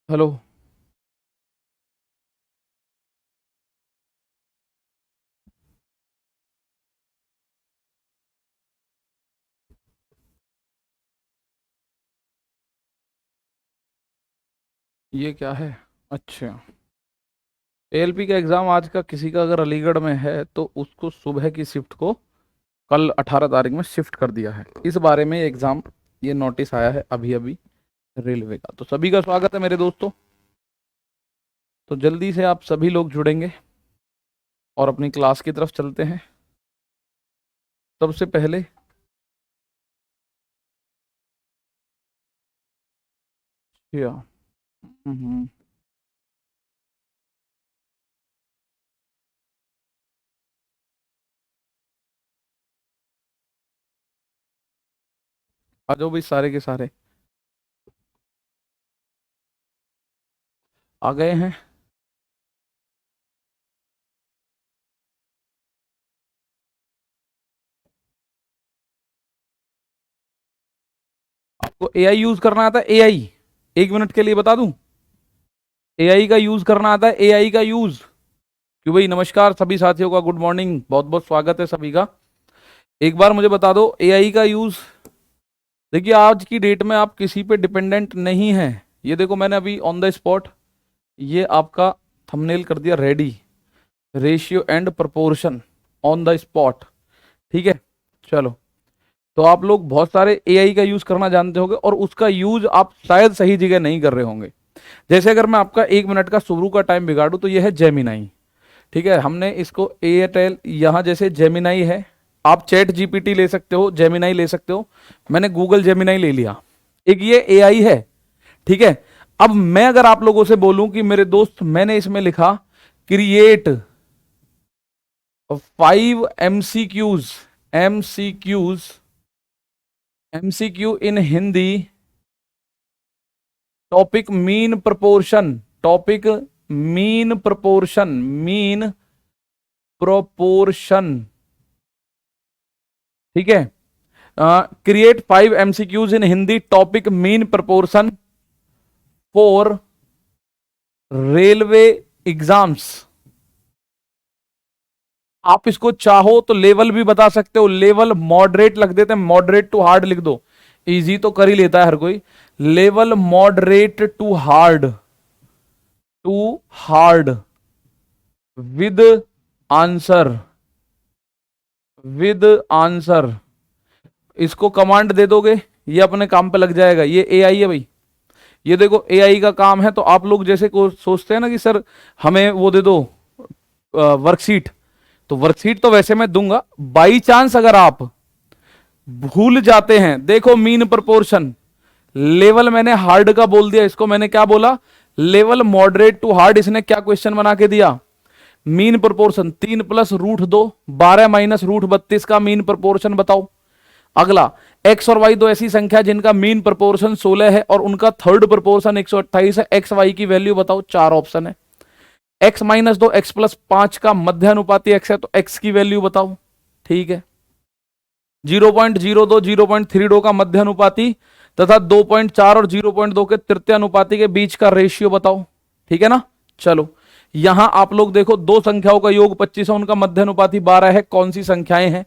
Hello. ये क्या है? अच्छा। एएलपी का एग्ज़ाम आज का किसी का अगर अलीगढ़ में है तो उसको सुबह की शिफ्ट को कल 18 तारीख में शिफ्ट कर दिया है। इस बारे में एग्ज़ाम, ये नोटिस आया है अभी अभी रेलवे का। तो सभी का स्वागत है मेरे दोस्तों। तो जल्दी से आप सभी लोग जुड़ेंगे और अपनी क्लास की तरफ चलते हैं। सबसे पहले या हम्म, आ जाओ भाई, सारे के सारे आ गए हैं। आपको एआई यूज करना आता है? एआई 1 मिनट के लिए बता दूं। एआई का यूज करना आता है? एआई का यूज क्यों भाई? नमस्कार सभी साथियों का, गुड मॉर्निंग, बहुत बहुत स्वागत है सभी का। एक बार मुझे बता दो एआई का यूज। देखिए आज की डेट में आप किसी पे डिपेंडेंट नहीं है। ये देखो मैंने अभी ऑन द स्पॉट ये आपका थंबनेल कर दिया ready. Ratio and proportion on the spot. ठीक है, चलो। तो आप लोग बहुत सारे एआई का यूज करना जानते होंगे और उसका यूज आप शायद सही जगह नहीं कर रहे होंगे। जैसे अगर मैं आपका 1 मिनट का शुरू का टाइम बिगाड़ू तो ये है जेमिनाई। ठीक है, हमने इसको एयरटेल, यहाँ जैसे जेमिनाई है, आप चैट जीपीटी ले सकते हो, जेमिनाई ले सकते हो। मैंने गूगल जेमिनाई ले लिया। एक ये एआई है। ठीक है, अब मैं अगर आप लोगों से बोलूं कि मेरे दोस्त मैंने इसमें लिखा क्रिएट 5 एमसीक्यूज एमसीक्यू इन Hindi, topic mean proportion, topic mean proportion. ठीक है, create 5 MCQs in Hindi, topic mean proportion for railway exams. आप इसको चाहो तो लेवल भी बता सकते हो। लेवल मॉडरेट लग देते हैं, मॉडरेट टू हार्ड लिख दो। इजी तो कर ही लेता है हर कोई। Level moderate to hard, to hard with answer, with answer. इसको कमांड दे दोगे, ये अपने काम पे लग जाएगा। ये एआई है भाई। ये देखो एआई का काम है। तो आप लोग जैसे को सोचते हैं ना कि सर हमें वो दे दो वर्कशीट, तो वर्कशीट तो वैसे मैं दूंगा। बाई चांस अगर आप भूल जाते हैं, देखो मीन प्रोपोर्शन, लेवल मैंने हार्ड का बोल दिया, इसको मैंने क्या बोला? Level moderate to hard. इसने क्या क्वेश्चन बना के दिया? मीन प्रोपोर्शन 3 + √2, 12 - √32 का मीन प्रोपोर्शन बताओ। अगला, एक्स और वाई दो ऐसी संख्या जिनका मीन प्रोपोर्शन 16 है और उनका थर्ड प्रोपोर्शन 128 है। एक्स वाई की वैल्यू बताओ। 4 ऑप्शन है। x - 2 x + 5 का मध्यानुपाती x है, तो x की वैल्यू बताओ। ठीक है, 0.02 0.32 का मध्यानुपाती तथा 2.4 और 0.2 के तृतीयानुपाती के बीच का रेशियो बताओ। ठीक है ना। चलो, यहां आप लोग देखो दो संख्याओं का योग 25 है, उनका मध्यानुपाती 12 है। कौन सी संख्याएं हैं?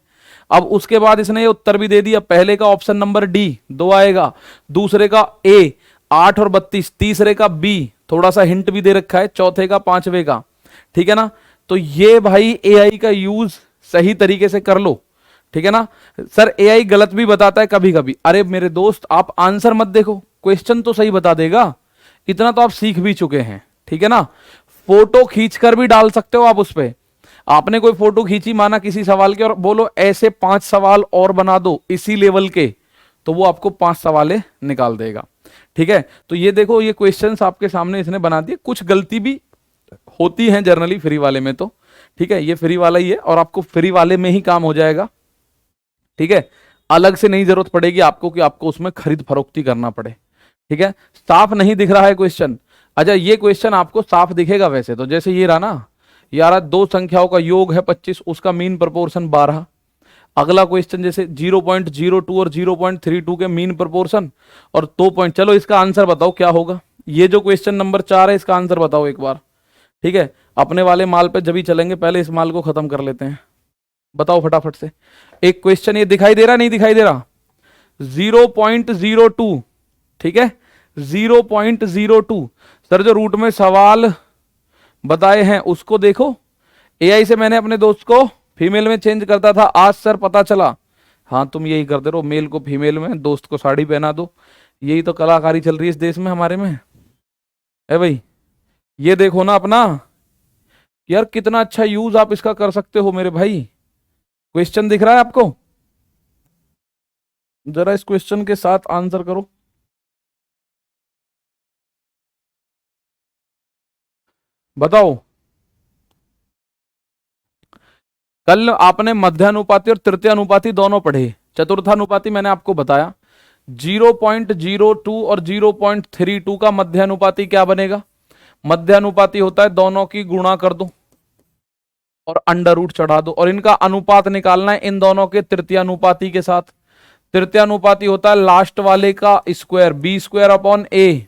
अब उसके बाद इसने ये उत्तर भी दे दिया। पहले का ऑप्शन नंबर डी 2 आएगा, दूसरे का ए 8 और 32, तीसरे का बी, थोड़ा सा हिंट भी दे रखा है, चौथे का, पांचवे का। ठीक है ना। तो ये भाई एआई का यूज सही तरीके से कर लो। ठीक है ना। सर एआई गलत भी बताता है कभी कभी। अरे मेरे दोस्त आप आंसर मत देखो, क्वेश्चन तो सही बता देगा। इतना तो आप सीख भी चुके हैं। ठीक है ना। फोटो खींचकर भी डाल सकते हो आप उस पर। आपने कोई फोटो खींची माना किसी सवाल के और बोलो ऐसे 5 सवाल और बना दो इसी लेवल के, तो वो आपको 5 सवाल निकाल देगा। ठीक है, तो ये देखो ये क्वेश्चंस आपके सामने इसने बना दिए। कुछ गलती भी होती है जनरली फ्री वाले में तो। ठीक है, ये फ्री वाला ही है और आपको फ्री वाले में ही काम हो जाएगा। ठीक है, अलग से नहीं जरूरत पड़ेगी आपको कि आपको उसमें खरीद फरोख्ती करना पड़े। ठीक है, साफ नहीं दिख रहा है क्वेश्चन? अच्छा, ये क्वेश्चन आपको साफ दिखेगा वैसे तो। जैसे ये रहा ना, यार दो संख्याओं का योग है 25, उसका मीन प्रोपोर्शन 12। अगला क्वेश्चन जैसे 0.02 और 0.32 के मीन प्रोपोर्शन और 2 पॉइंट। चलो इसका आंसर बताओ क्या होगा। ये जो क्वेश्चन नंबर 4 है इसका आंसर बताओ एक बार। ठीक है, अपने वाले माल पे जब ही चलेंगे, पहले इस माल को खत्म कर लेते हैं। बताओ फटाफट से। एक क्वेश्चन ये दिखाई दे रहा, नहीं दिखाई दे रहा? 0.02, ठीक है, 0.02। सर जो रूट में सवाल बताए हैं उसको देखो। एआई से मैंने अपने दोस्त को फीमेल में चेंज करता था, आज सर पता चला। हाँ तुम यही करते रहो, मेल को फीमेल में, दोस्त को साड़ी पहना दो। यही तो कलाकारी चल रही है इस देश में हमारे में है भाई। ये देखो ना अपना, यार कितना अच्छा यूज आप इसका कर सकते हो मेरे भाई। क्वेश्चन दिख रहा है आपको? जरा इस क्वेश्चन के साथ आंसर करो। बताओ। कल आपने मध्यानुपाती और तृतीयानुपाती दोनों पढ़े, चतुर्थानुपाती मैंने आपको बताया। 0.02 और 0.32 का मध्यानुपाती क्या बनेगा? मध्यानुपाती होता है दोनों की गुणा कर दो और अंडर रूट चढ़ा दो, और इनका अनुपात निकालना है इन दोनों के तृतीयानुपाती के साथ। तृतीयानुपाती होता है लास्ट वाले का स्क्वायर, बी स्क्वायर अपॉन ए।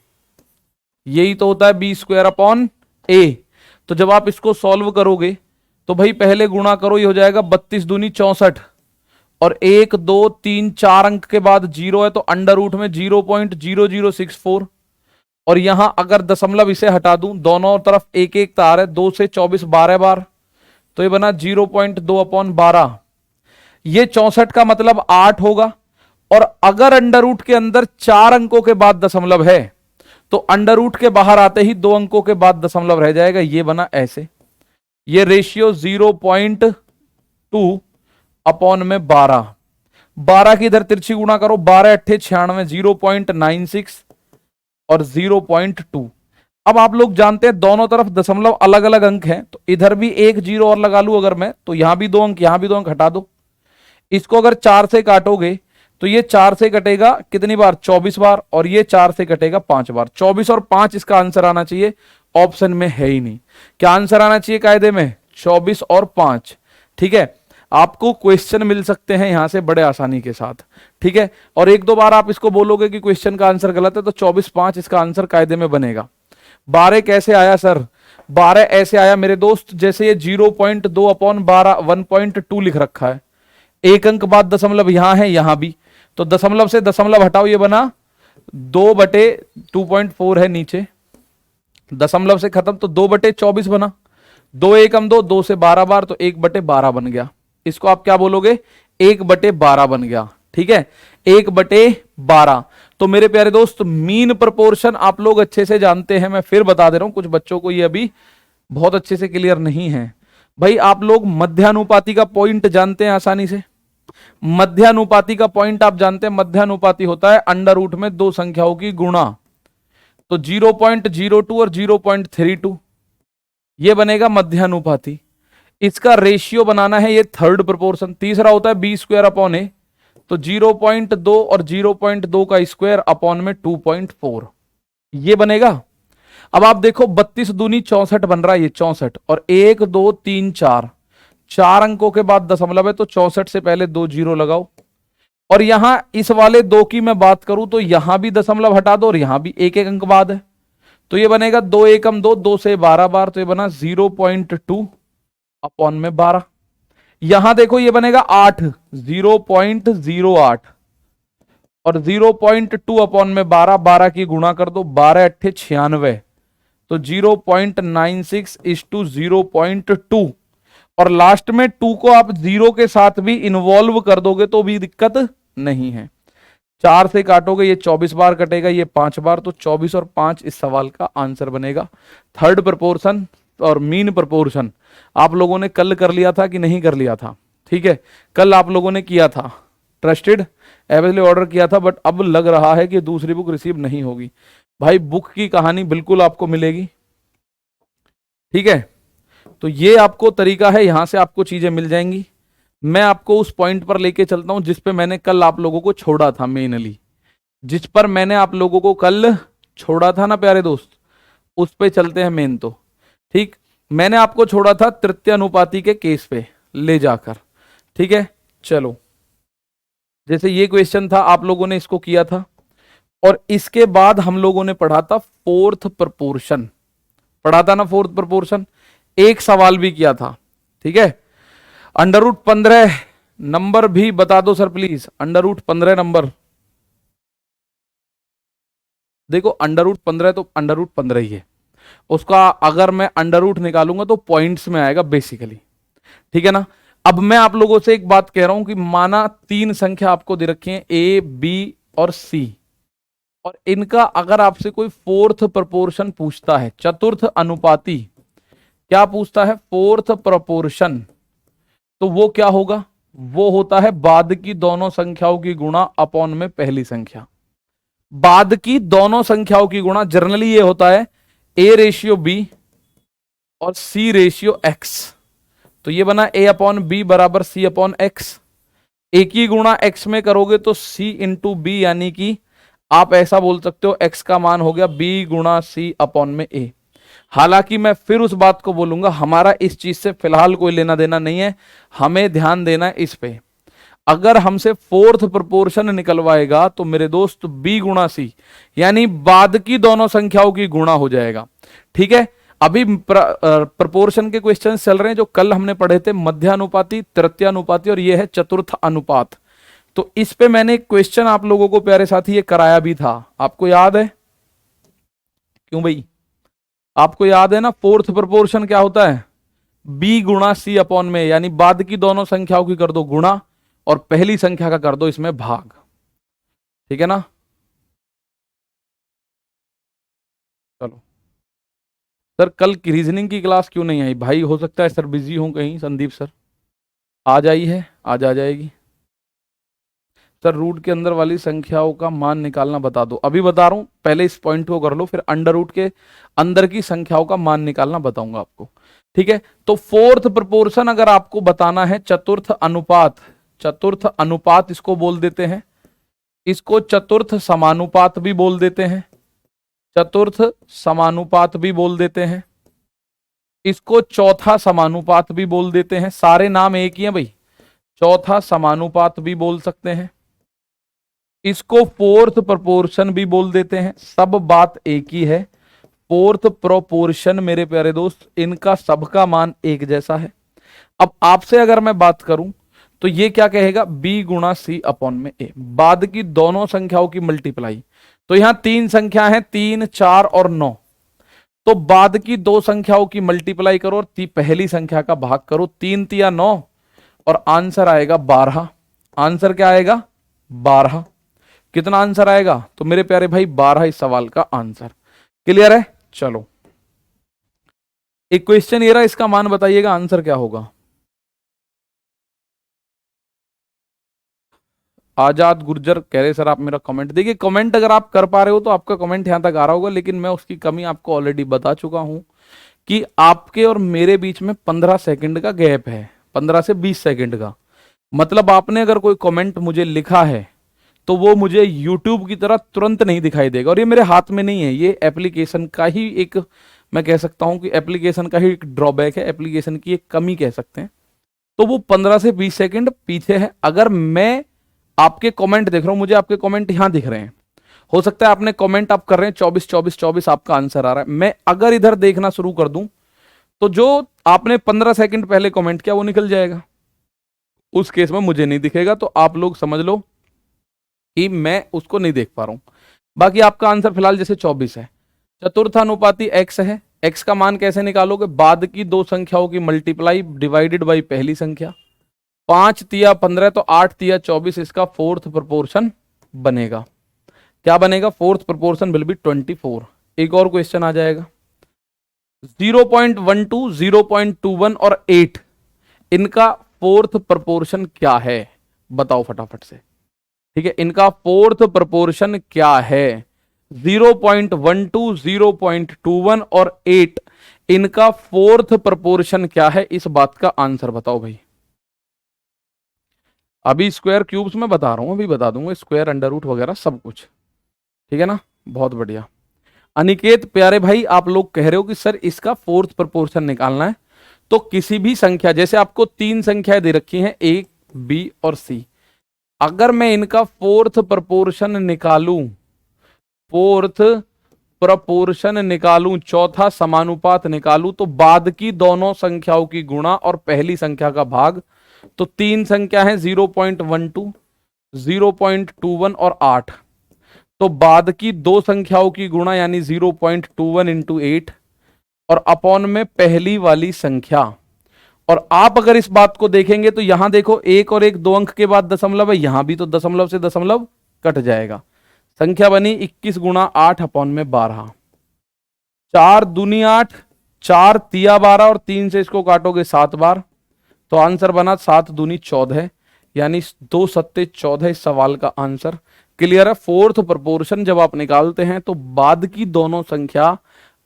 यही तो होता है बी स्क्वायर अपॉन ए। तो जब आप इसको सॉल्व करोगे तो भाई पहले गुणा करो, ये हो जाएगा 32 दूनी 64, और 1 2 3 4 अंक के बाद 0 है तो अंडर रूट में 0.0064। और यहां अगर दशमलव इसे हटा दूं, दोनों तरफ एक एक तार है, 2 से 24 12 बार, तो ये बना 0.2 अपॉन 12। ये 64 का मतलब 8 होगा। और अगर अंडर रूट के अंदर 4 अंकों के बाद दशमलव है तो अंडर रूट के बाहर आते ही 2 अंकों के बाद दशमलव रह जाएगा, ये बना ऐसे। ये रेशियो 0.2 अपॉन में 12 की इधर तिरछी गुणा करो, 12 अट्ठे 96, 0.96 और 0.2। अब आप लोग जानते हैं दोनों तरफ दशमलव अलग अलग अंक हैं, तो इधर भी एक जीरो और लगा लूं अगर मैं, तो यहां भी 2 अंक, यहां भी 2 अंक हटा दो। इसको अगर 4 से काटोगे तो ये 4 से कटेगा कितनी बार? 24 बार, और ये 4 से कटेगा 5 बार। 24 और 5 इसका आंसर आना चाहिए, ऑप्शन में है ही नहीं। क्या आंसर आना चाहिए कायदे में? 24 और 5। ठीक है, आपको क्वेश्चन मिल सकते हैं यहां से बड़े आसानी के साथ। ठीक है, और एक दो बार आप इसको बोलोगे कि क्वेश्चन का आंसर गलत है तो 24 5 इसका आंसर कायदे में बनेगा। 12 कैसे आया सर? 12 ऐसे आया मेरे दोस्त, जैसे ये 0.2 अपॉन 12 1.2 लिख रखा है, एक अंक बाद दशमलव यहां है, यहां भी, तो दशमलव से दशमलव हटाओ, ये बना 2/2.4 है नीचे, दशमलव से खत्म तो 2/24 बना। 2 एकम 2, 2 से 12 बार तो 1/12 बन गया। इसको आप क्या बोलोगे? 1/12 बन गया। ठीक है, 1/12। तो मेरे प्यारे दोस्त मीन प्रोपोर्शन आप लोग अच्छे से जानते हैं, मैं फिर बता दे रहा हूं, कुछ बच्चों को ये अभी बहुत अच्छे से क्लियर नहीं है। भाई आप लोग मध्यानुपाती का पॉइंट जानते हैं आसानी से। मध्यानुपाती का पॉइंट आप जानते हैं, मध्यानुपाती होता है अंडर रूट में दो संख्याओं की गुणा। तो 0.02 और 0.32 ये बनेगा मध्यानुपाती। इसका रेशियो बनाना है ये थर्ड प्रोपोर्शन। तीसरा होता है बी स्क्वायर अपॉन ए, तो 0.2 और 0.2 का स्क्वायर अपॉन में 2.4 ये बनेगा। अब आप देखो 32 दूनी 64 बन रहा है, ये 64, और 1 2 3 4 अंकों के बाद दशमलव है तो 64 से पहले 2 जीरो लगाओ। और यहां इस वाले 2 की मैं बात करूं तो यहां भी दशमलव हटा दो और यहां भी एक एक अंक बाद है, तो ये बनेगा 2 एकम 2, 2 से 12 बार, तो ये बना 0.2 अपॉन में 12। यहां देखो ये बनेगा 8, 0.08 और 0.2 अपॉन में 12, 12 की गुणा कर दो, 12 अट्ठे 96, तो 0.96 इज टू 0.2, और लास्ट में 2 को आप 0 के साथ भी इन्वॉल्व कर दोगे तो भी दिक्कत नहीं है। 4 से काटोगे ये 24 बार कटेगा, ये 5 बार, तो 24 और 5 इस सवाल का आंसर बनेगा। थर्ड प्रोपोर्शन और मीन प्रोपोर्शन आप लोगों ने कल कर लिया था कि नहीं कर लिया था? ठीक है, कल आप लोगों ने किया था, ट्रस्टेड एवरेजली ऑर्डर किया था, बट अब लग रहा है कि दूसरी बुक रिसीव नहीं होगी। भाई बुक की कहानी बिल्कुल आपको मिलेगी। ठीक है, तो ये आपको तरीका है, यहां से आपको चीजें मिल जाएंगी। मैं आपको उस पॉइंट पर लेके चलता हूं जिस पे मैंने कल आप लोगों को छोड़ा था, मेनली जिस पर मैंने आप लोगों को कल छोड़ा था ना प्यारे दोस्त, उस पे चलते हैं मेन। तो ठीक, मैंने आपको छोड़ा था तृतीय अनुपाती के केस पे ले जाकर। ठीक है, चलो, जैसे ये क्वेश्चन था आप लोगों ने इसको किया था, और इसके बाद हम लोगों ने पढ़ा था फोर्थ प्रपोर्शन, पढ़ा था ना फोर्थ प्रपोर्शन, एक सवाल भी किया था, ठीक है। √15 नंबर भी बता दो सर प्लीज, √15 नंबर। देखो √15 तो √15 ही है, उसका अगर मैं अंडर निकालूंगा तो पॉइंट्स में आएगा बेसिकली, ठीक है ना। अब मैं आप लोगों से एक बात कह रहा हूं कि माना 3 संख्या आपको दे रखी है A, B और C, और इनका अगर आपसे कोई फोर्थ प्रपोर्शन पूछता है, चतुर्थ अनुपाती, क्या पूछता है, फोर्थ प्रपोर्शन, तो वो क्या होगा, वो होता है बाद की दोनों संख्याओं की गुणा अपॉन में पहली संख्या। बाद की दोनों संख्याओं की गुणा जनरली ये होता है A/B और C/X, तो ये बना A/B बराबर C/X। एक ही गुणा x में करोगे तो C इंटू बी, यानी कि आप ऐसा बोल सकते हो x का मान हो गया B गुणा C अपॉन में A। हालांकि मैं फिर उस बात को बोलूंगा, हमारा इस चीज से फिलहाल कोई लेना देना नहीं है, हमें ध्यान देना है इस पे। अगर हमसे फोर्थ प्रोपोर्शन निकलवाएगा तो मेरे दोस्त B गुणा C, यानी बाद की दोनों संख्याओं की गुणा हो जाएगा, ठीक है। अभी प्रपोर्शन के क्वेश्चन चल रहे हैं जो कल हमने पढ़े थे, मध्यानुपाती, तृतीयानुपाती और ये है चतुर्थ अनुपात। तो इस पे मैंने एक क्वेश्चन आप लोगों को प्यारे साथी ये कराया भी था, आपको याद है? क्यों भाई, आपको याद है ना फोर्थ प्रोपोर्शन क्या होता है, B गुणा C अपॉन में, यानी बाद की दोनों संख्याओं की कर दो गुणा और पहली संख्या का कर दो इसमें भाग, ठीक है ना। चलो सर, कल की रीजनिंग की क्लास क्यों नहीं आई भाई? हो सकता है सर बिजी हूं कहीं, संदीप सर आ जाई है, आज आ जाएगी सर। रूट के अंदर वाली संख्याओं का मान निकालना बता दो, अभी बता रहा हूं, पहले इस पॉइंट को कर लो, फिर अंडर रूट के अंदर की संख्याओं का मान निकालना बताऊंगा आपको, ठीक है। तो फोर्थ प्रपोर्शन अगर आपको बताना है, चतुर्थ अनुपात, चतुर्थ अनुपात इसको बोल देते हैं, इसको चतुर्थ समानुपात भी बोल देते हैं, चतुर्थ समानुपात भी बोल देते हैं, इसको चौथा समानुपात भी बोल देते हैं, सारे नाम एक ही हैं भाई, चौथा समानुपात भी बोल सकते हैं, इसको फोर्थ प्रोपोर्शन भी बोल देते हैं, सब बात एक ही है। फोर्थ प्रोपोर्शन मेरे प्यारे दोस्त, इनका सबका मान एक जैसा है। अब आपसे अगर मैं बात करूं तो ये क्या कहेगा, B गुणा C अपॉन में A, बाद की दोनों संख्याओं की मल्टीप्लाई। तो यहां 3 संख्या है, 3, 4 और 9, तो बाद की 2 संख्याओं की मल्टीप्लाई करो और पहली संख्या का भाग करो, 3 तिया 9 और आंसर आएगा 12। आंसर क्या आएगा, 12। कितना आंसर आएगा, तो मेरे प्यारे भाई 12 इस सवाल का आंसर। क्लियर है? चलो एक क्वेश्चन ये रहा, इसका मान बताइएगा, आंसर क्या होगा। आजाद गुर्जर कह रहे सर आप मेरा कमेंट देखिए, कमेंट अगर आप कर पा रहे हो तो आपका कमेंट यहां तक आ रहा होगा, लेकिन मैं उसकी कमी आपको ऑलरेडी बता चुका हूं कि आपके और मेरे बीच में 15 सेकंड का गैप है, 15 से 20 सेकंड का। मतलब आपने अगर कोई कमेंट मुझे लिखा है तो वो मुझे YouTube की तरह तुरंत नहीं दिखाई देगा, और ये मेरे हाथ में नहीं है, ये एप्लीकेशन का ही एक, मैं कह सकता हूं कि एप्लीकेशन का ही एक ड्रॉबैक है, एप्लीकेशन की एक कमी कह सकते हैं। तो वो 15 से 20 सेकंड पीछे है। अगर मैं आपके कमेंट देख रहा हूं, मुझे आपके कमेंट यहां दिख रहे हैं, हो सकता है आपने कमेंट आप कर रहे हैं 24 24 24, आपका आंसर आ रहा है, मैं अगर इधर देखना शुरू कर दूं तो जो आपने 15 सेकंड पहले कमेंट किया वो निकल जाएगा, उस केस में मुझे नहीं दिखेगा, तो आप लोग समझ लो कि मैं उसको नहीं देख पा रहा हूं। बाकी आपका आंसर फिलहाल जैसे 24 है, चतुर्थानुपाती x है, x का मान कैसे निकालोगे, बाद की 2 संख्याओं की मल्टीप्लाई डिवाइडेड बाई पहली संख्या, 5 तिया 15 तो 8 तिया 24, इसका फोर्थ प्रोपोर्शन बनेगा। क्या बनेगा, फोर्थ प्रोपोर्शन विल बी 24। एक और क्वेश्चन आ जाएगा, 0.12, 0.21 और 8, इनका फोर्थ प्रोपोर्शन क्या है, बताओ फटाफट से, ठीक है। इनका फोर्थ प्रोपोर्शन क्या है, 0.12, 0.21 और 8, इनका फोर्थ प्रोपोर्शन क्या है, इस बात का आंसर बताओ भाई। अभी स्क्वायर क्यूब्स में बता रहा हूं, अभी बता दूंगा, स्क्वायर अंडर रूट वगैरह सब कुछ, ठीक है ना। बहुत बढ़िया। अनिकेत प्यारे भाई, आप लोग कह रहे हो कि सर इसका फोर्थ प्रोपोर्शन निकालना है, तो किसी भी संख्या, जैसे आपको 3 संख्याएं दे रखी हैं A, B और C, अगर मैं इनका फोर्थ प्रोपोर्शन निकालूं फोर्थ प्रपोर्शन निकालूं, चौथा समानुपात निकालूं, तो बाद की दोनों संख्याओं की गुणा और पहली संख्या का भाग। तो तीन संख्या है 0.12, 0.21 और 8। तो बाद की दो संख्याओं की गुणा यानी 0.21 इंटू 8 और अपॉन में पहली वाली संख्या। और आप अगर इस बात को देखेंगे तो यहां देखो एक और एक दो अंक के बाद दशमलव है, यहां भी तो दशमलव से दशमलव कट जाएगा। संख्या बनी 21 गुणा 8 अपॉन में 12। 4 दूनी 8, 4 तिया 12 और 3 से इसको काटोगे 7 बार, तो आंसर बना 7 दूनी 14, यानी 2 सत्ते 14 इस सवाल का आंसर। क्लियर है। फोर्थ प्रोपोर्शन जब आप निकालते हैं तो बाद की दोनों संख्या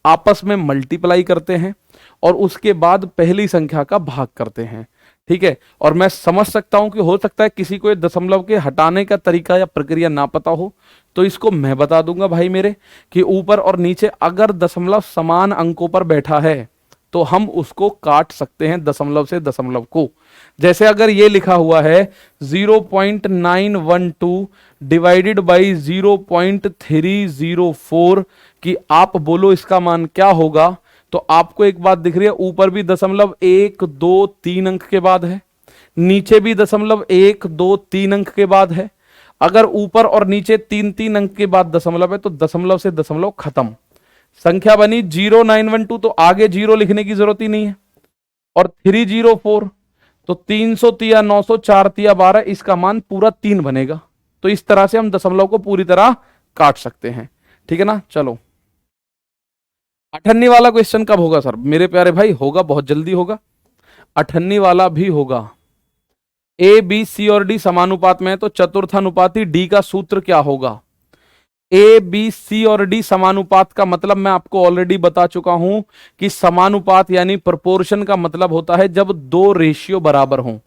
आपस में मल्टीप्लाई करते हैं और उसके बाद पहली संख्या का भाग करते हैं। ठीक है। और मैं समझ सकता हूं कि हो सकता है किसी को ये दशमलव के हटाने का तरीका या प्रक्रिया ना पता हो, तो इसको मैं बता दूंगा भाई मेरे, कि ऊपर और नीचे अगर दशमलव समान अंकों पर बैठा है तो हम उसको काट सकते हैं दशमलव से दशमलव को। जैसे अगर ये लिखा हुआ है 0.912 डिवाइडेड बाई 0.304 कि आप बोलो इसका मान क्या होगा, तो आपको एक बात दिख रही है, ऊपर भी दशमलव 1 2 3 अंक के बाद है, नीचे भी दशमलव 1 2 3 अंक के बाद है। अगर ऊपर और नीचे 3 3 अंक के बाद दशमलव है तो दशमलव से दशमलव खत्म। संख्या बनी 0912, तो आगे 0 लिखने की जरूरत ही नहीं है। और 304 तो 300 तिया 900, 4 तिया 12, इसका मान पूरा 3 बनेगा। तो इस तरह से हम दशमलव को पूरी तरह काट सकते हैं। ठीक है ना। चलो 98 वाला क्वेश्चन कब होगा सर? मेरे प्यारे भाई होगा, बहुत जल्दी होगा। 98 वाला भी होगा। ए बी सी और डी समानुपात में है तो चतुर्थानुपाती डी का सूत्र क्या होगा? ए बी सी और डी समानुपात का मतलब मैं आपको ऑलरेडी बता चुका हूं कि समानुपात यानी प्रोपोर्शन का मतलब होता है जब दो रेशियो बराबर हों।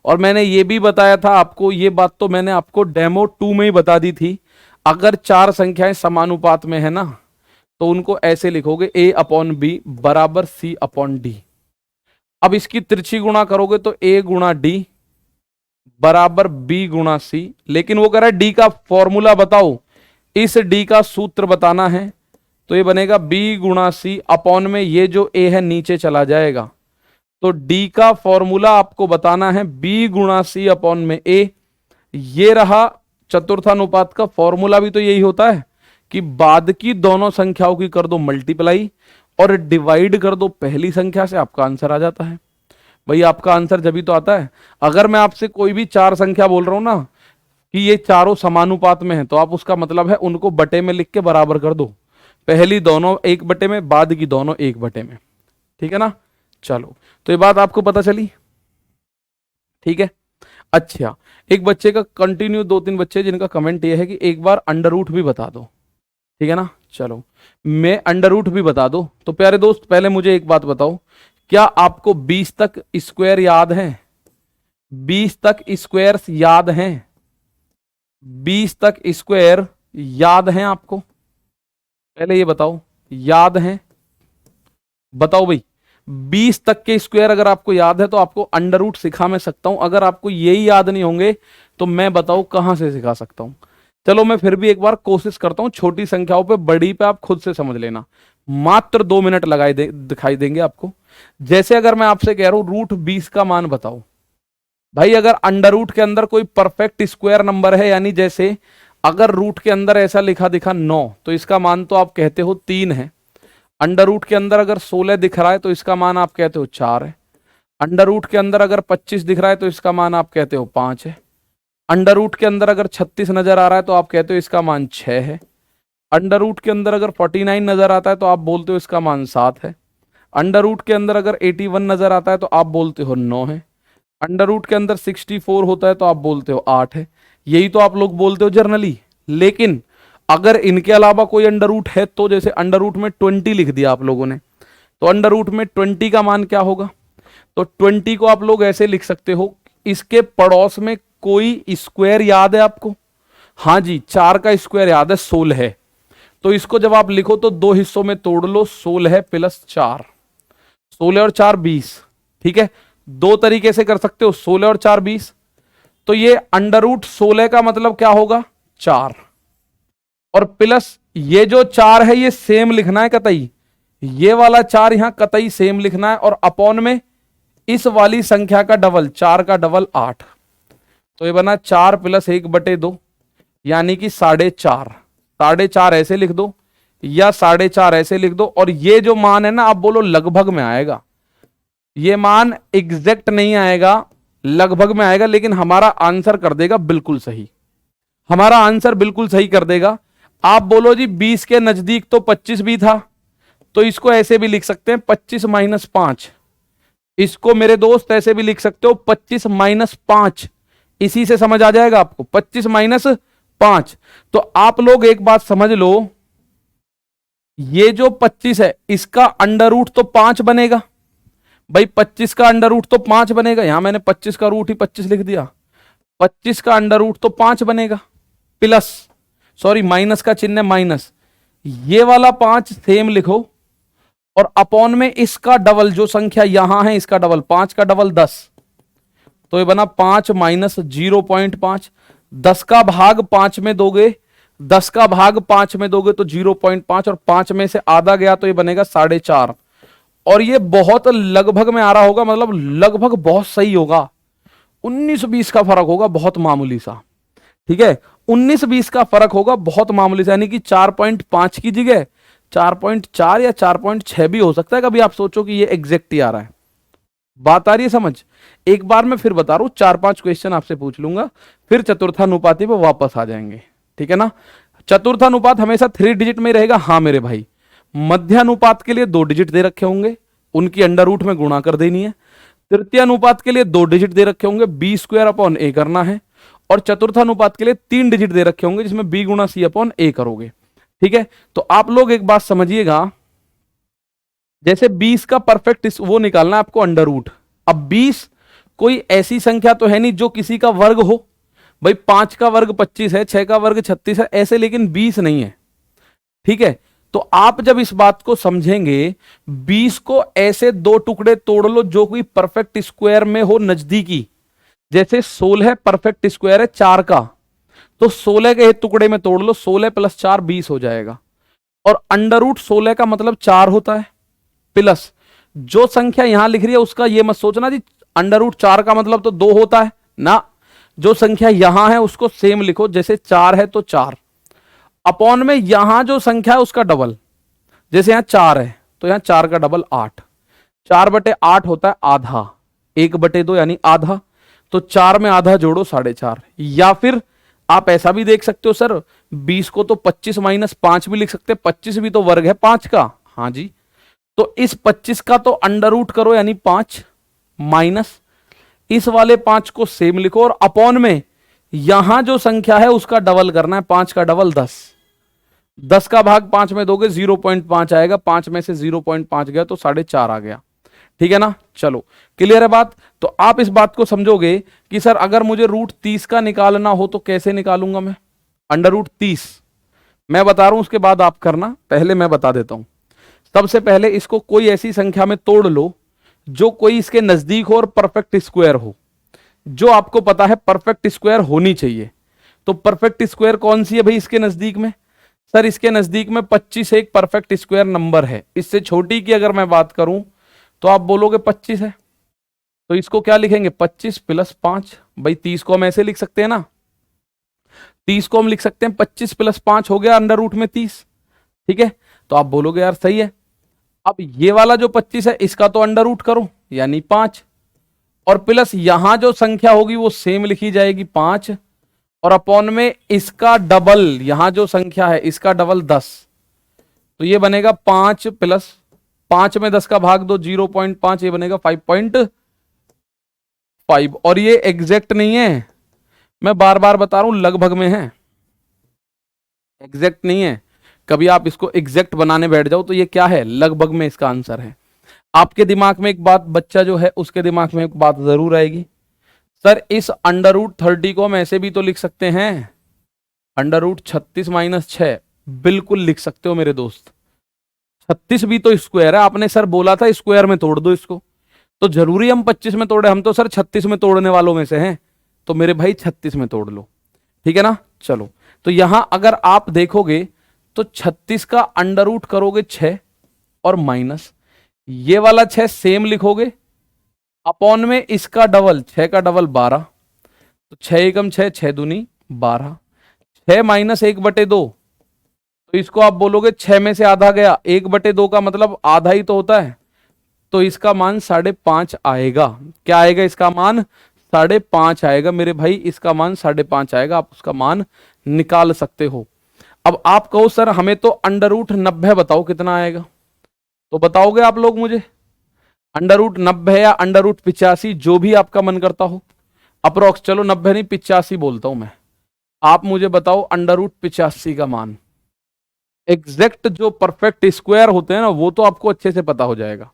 और मैंने ये भी बताया था आपको, ये बात तो मैंने आपको डेमो 2 में ही बता दी थी। अगर चार संख्याएं समानुपात में है ना तो उनको ऐसे लिखोगे ए अपॉन बी बराबर सी अपॉन डी। अब इसकी तिरछी गुणा करोगे तो ए गुणा डी बराबर बी गुणा सी। लेकिन वो कह रहा है डी का फॉर्मूला बताओ, इस डी का सूत्र बताना है, तो ये बनेगा बी गुणा सी अपॉन में ये जो ए है नीचे चला जाएगा। तो डी का फॉर्मूला आपको बताना है बी गुणा सी अपॉन में ए। ये रहा चतुर्थानुपात का फॉर्मूला, भी तो यही होता है कि बाद की दोनों संख्याओं की कर दो मल्टीप्लाई और डिवाइड कर दो पहली संख्या से, आपका आंसर आ जाता है। भाई आपका आंसर जब भी तो आता है। अगर मैं आपसे कोई भी चार संख्या बोल रहा हूं ना कि ये चारों समानुपात में है, तो आप उसका मतलब है उनको बटे में लिख के बराबर कर दो। पहली दोनों 1 बटे में, बाद की दोनों 1 बटे में। ठीक है ना। चलो तो ये बात आपको पता चली। ठीक है। अच्छा, एक बच्चे का कंटिन्यू, 2-3 बच्चे जिनका कमेंट ये है कि एक बार अंडर रूट भी बता दो। ठीक है ना। चलो मैं अंडर रूट भी बता दो। तो प्यारे दोस्त पहले मुझे एक बात बताओ, क्या आपको 20 तक स्क्वायर याद है? 20 तक स्क्वायर याद हैं? 20 तक स्क्वायर याद हैं आपको? पहले ये बताओ, याद हैं? बताओ भाई। 20 तक के स्क्वायर अगर आपको याद है तो आपको अंडर रूट सिखा मैं सकता हूं। अगर आपको यही याद नहीं होंगे तो मैं बताऊं कहां से सिखा सकता हूं। चलो मैं फिर भी एक बार कोशिश करता हूं, छोटी संख्याओं पे, बड़ी पे आप खुद से समझ लेना। मात्र 2 मिनट लगाए दिखाई देंगे आपको। जैसे अगर मैं आपसे कह रहा हूं रूट 20 का मान बताओ, भाई अगर अंडर रूट के अंदर कोई परफेक्ट स्क्वायर नंबर है, यानी जैसे अगर रूट के अंदर ऐसा लिखा दिखा 9 तो इसका मान तो आप कहते हो 3 है। अंडर रूट के अंदर अगर 16 दिख रहा है तो इसका मान आप कहते हो 4 है। अंडर रूट के अंदर अगर 25 दिख रहा है तो इसका मान आप कहते हो 5 है। अंडर रूट के अंदर अगर 36 नजर आ रहा है तो आप कहते हो इसका मान 6 है। अंडर रूट के अंदर अगर 49 नजर आता है तो आप बोलते हो इसका मान 7 है। अंडर रूट के अंदर अगर 81 नजर आता है तो आप बोलते हो 9 है। अंडर रूट के अंदर 64 होता है तो आप बोलते हो 8 है। यही तो आप लोग बोलते हो जर्नली। लेकिन अगर इनके अलावा कोई अंडर रूट है, तो जैसे अंडर रूट में 20 लिख दिया आप लोगों ने, तो अंडर रूट में 20 का मान क्या होगा? तो 20 को आप लोग ऐसे लिख सकते हो, इसके पड़ोस में कोई स्क्वायर याद है आपको? हाँ जी, 4 का स्क्वायर याद है, 16 है। तो इसको जब आप लिखो तो 2 हिस्सों में तोड़ लो, 16 प्लस 4, 16 और 4 20। ठीक है, 2 तरीके से कर सकते हो, 16 और 4 20। तो ये अंडर रूट 16 का मतलब क्या होगा? 4, और प्लस ये जो 4 है ये सेम लिखना है कतई, ये वाला 4 यहां कतई सेम लिखना है, और अपॉन में इस वाली संख्या का डबल, 4 का डबल 8, तो ये बना 4 + 1/2, यानी कि 4.5। 4.5 ऐसे लिख दो या 4.5 ऐसे लिख दो, और ये जो मान है ना आप बोलो लगभग में आएगा, ये मान एग्जैक्ट नहीं आएगा, लगभग में आएगा, लेकिन हमारा आंसर कर देगा बिल्कुल सही, हमारा आंसर बिल्कुल सही कर देगा। आप बोलो जी 20 के नजदीक तो 25 भी था, तो इसको ऐसे भी लिख सकते हैं 25 - 5, इसको मेरे दोस्त ऐसे भी लिख सकते हो 25 - 5, इसी से समझ आ जाएगा आपको, 25 - 5। तो आप लोग एक बात समझ लो, ये जो 25 है इसका अंडर रूट तो 5 बनेगा भाई, 25 का अंडर रूट तो 5 बनेगा, यहां मैंने 25 का रूट ही 25 लिख दिया, 25 का अंडर रूट तो 5 बनेगा, प्लस सॉरी माइनस का चिन्ह है माइनस, ये वाला 5 सेम लिखो, और अपॉन में इसका डबल जो संख्या यहां है इसका डबल, 5 का डबल 10, तो ये बना 5 - 0.5, 10 का भाग 5 में दोगे, 10 का भाग 5 में दोगे तो 0.5, और 5 में से आधा गया तो ये बनेगा 4.5, और ये बहुत लगभग में आ रहा होगा, मतलब लगभग बहुत सही होगा, 19-20 का फर्क होगा, बहुत मामूली सा, ठीक है, 19-20 का फर्क होगा, बहुत मामूली सा, यानी कि 4.5 की जगह 4.4 या 4.6 भी हो सकता है, कभी आप सोचो कि ये एग्जैक्ट ही आ रहा है। बात आ रही है समझ? एक बार मैं फिर बता रहा हूं, 4-5 क्वेश्चन आपसे पूछ लूंगा, फिर चतुर्थानुपाती पे वापस आ जाएंगे, ठीक है ना। चतुर्थानुपात हमेशा 3 डिजिट में रहेगा, हाँ मेरे भाई। मध्यानुपात के लिए 2 डिजिट दे रखे होंगे, उनकी अंडर रूट में गुणा कर देनी है। तृतीय अनुपात के लिए 2 डिजिट दे रखे होंगे, b² a करना है, और चतुर्थानुपात के लिए 3 डिजिट दे रखे होंगे, जिसमें b × c/a करोगे, ठीक है। तो आप लोग एक बात समझिएगा, जैसे 20 का परफेक्ट वो निकालना है आपको अंडर रूट। अब 20 कोई ऐसी संख्या तो है नहीं जो किसी का वर्ग हो, भाई 5 का वर्ग 25 है, 6 का वर्ग 36 है ऐसे, लेकिन 20 नहीं है, ठीक है। तो आप जब इस बात को समझेंगे, 20 को ऐसे 2 टुकड़े तोड़ लो जो कोई परफेक्ट स्क्वायर में हो नजदीकी, जैसे 16 परफेक्ट स्क्वायर है 4 का, तो 16 के टुकड़े में तोड़ लो, 16 + 4 20 हो जाएगा, और अंडर रूट 16 का मतलब 4 होता है, प्लस जो संख्या यहां लिख रही है उसका ये मत सोचना जी अंडर रूट 4 का मतलब तो 2 होता है ना, जो संख्या यहां है उसको सेम लिखो, जैसे 4 है तो 4, अपॉन में यहां जो संख्या है उसका डबल, जैसे यहां 4 है तो यहां 4 का डबल 8, 4/8 होता है आधा, 1/2 यानी आधा, तो 4 में आधा जोड़ो 4.5, या फिर आप ऐसा भी देख सकते हो सर 20 को तो 25 - 5 भी लिख सकते हैं, 25 भी तो वर्ग है 5 का, हाँ जी, तो इस 25 का तो अंडर रूट करो यानी 5, माइनस इस वाले 5 को सेम लिखो, और अपॉन में यहां जो संख्या है उसका डबल करना है, 5 का डबल 10, 10 का भाग 5 में दोगे 0.5 आएगा, 5 में से 0.5 गया तो 4.5 आ गया, ठीक है ना। चलो क्लियर है बात। तो आप इस बात को समझोगे कि सर अगर मुझे रूट 30 का निकालना हो तो कैसे निकालूंगा मैं, अंडर रूट 30 मैं बता रहा हूं, उसके बाद आप करना, पहले मैं बता देता हूं। सबसे पहले इसको कोई ऐसी संख्या में तोड़ लो जो कोई इसके नजदीक हो और परफेक्ट स्क्वायर हो, जो आपको पता है परफेक्ट स्क्वायर होनी चाहिए। तो परफेक्ट स्क्वायर कौन सी है भाई इसके नजदीक में, सर इसके नजदीक में 25 एक परफेक्ट स्क्वायर नंबर है, इससे छोटी की अगर मैं बात करूं तो आप बोलोगे 25 है, तो इसको क्या लिखेंगे 25 + 5, भाई 30 को हम ऐसे लिख सकते हैं ना, 30 को हम लिख सकते हैं 25 + 5 हो गया अंडर रूट में 30, ठीक है। तो आप बोलोगे यार सही है, अब ये वाला जो 25 है इसका तो अंडर रूट करो यानी 5, और प्लस यहां जो संख्या होगी वो सेम लिखी जाएगी 5, और अपॉन में इसका डबल, यहां जो संख्या है इसका डबल 10, तो ये बनेगा 5 + 5 में 10 का भाग दो 0.5, ये बनेगा 5.5, और ये एग्जैक्ट नहीं है, मैं बार बार बता रहा हूं लगभग में है, एग्जैक्ट नहीं है। कभी आप इसको एग्जैक्ट बनाने बैठ जाओ तो ये क्या है, लगभग में इसका आंसर है। आपके दिमाग में एक बात, बच्चा जो है उसके दिमाग में एक बात जरूर आएगी, सर इस अंडर रूट 30 को हम ऐसे भी तो लिख सकते हैं, अंडर रूट 36 - 6, बिल्कुल लिख सकते हो मेरे दोस्त, 36 भी तो स्क्वायर है, आपने सर बोला था स्क्वायर में तोड़ दो इसको, तो जरूरी हम 25 में तोड़े, हम तो सर 36 में तोड़ने वालों में से हैं, तो मेरे भाई 36 में तोड़ लो, ठीक है ना। चलो तो यहां अगर आप देखोगे तो 36 का अंडर रूट करोगे 6 और माइनस ये वाला 6 सेम लिखोगे, अपॉन में इसका डबल 6 का डबल 12, तो 6 एकम 6, 6 दूनी 12, 6 माइनस 1/2, तो इसको आप बोलोगे 6 में से आधा गया, 1/2 का मतलब आधा ही तो होता है, तो इसका मान 5.5 आएगा। क्या आएगा इसका मान? 5.5 आएगा मेरे भाई, इसका मान 5.5 आएगा। आप उसका मान निकाल सकते हो। अब आप कहो सर हमें तो अंडर रूट 90 बताओ कितना आएगा, तो बताओगे आप लोग मुझे अंडर रूट 90 या अंडर रूट 85, जो भी आपका मन करता हो, अप्रोक्स, चलो 90 नहीं 85 बोलता हूं मैं। आप मुझे बताओ अंडर रूट 85 का मान। एग्जैक्ट जो परफेक्ट स्क्वायर होते हैं ना, वो तो आपको अच्छे से पता हो जाएगा,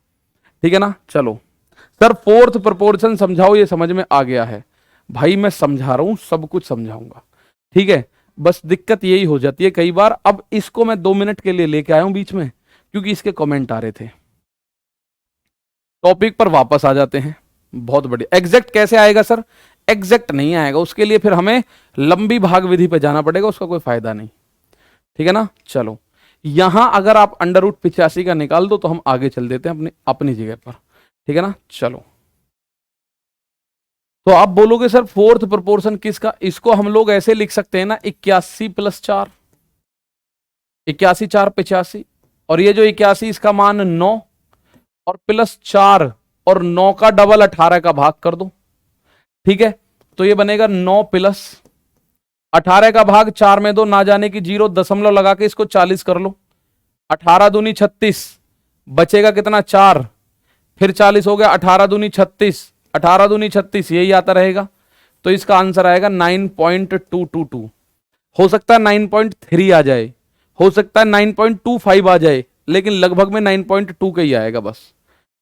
ठीक है ना। चलो सर फोर्थ प्रोपोर्शन समझाओ, ये समझ में आ गया है भाई, मैं समझा रहा हूं, सब कुछ समझाऊंगा, ठीक है। बस दिक्कत यही हो जाती है कई बार। अब इसको मैं 2 मिनट के लिए लेके आया हूं बीच में, क्योंकि इसके कमेंट आ रहे थे। टॉपिक पर वापस आ जाते हैं। बहुत बढ़िया। एग्जैक्ट कैसे आएगा सर? एग्जैक्ट नहीं आएगा, उसके लिए फिर हमें लंबी भाग विधि पे जाना पड़ेगा, उसका कोई फायदा नहीं, ठीक है ना। चलो यहां अगर आप अंडर रूट 85 का निकाल दो तो हम आगे चल देते हैं अपनी अपनी जगह पर, ठीक है ना। चलो तो आप बोलोगे सर फोर्थ प्रोपोर्शन किसका? इसको हम लोग ऐसे लिख सकते हैं ना, 81 + 4, 81 4 85, और ये जो 81 इसका मान 9 और +4 और 9 का डबल 18 का भाग कर दो, ठीक है। तो ये बनेगा 9 + 18 का भाग 4 में दो, ना जाने की 0 दशमलव लगा के इसको 40 कर लो, 18 दूनी 36, बचेगा कितना 4, फिर 40 हो गया, 18 दूनी 36, 18 दूनी 36, यही आता रहेगा। तो इसका आंसर आएगा 9.222। हो सकता है 9.3 आ जाए, हो सकता है 9.25 आ जाए, लेकिन लगभग में 9.2 का ही आएगा, बस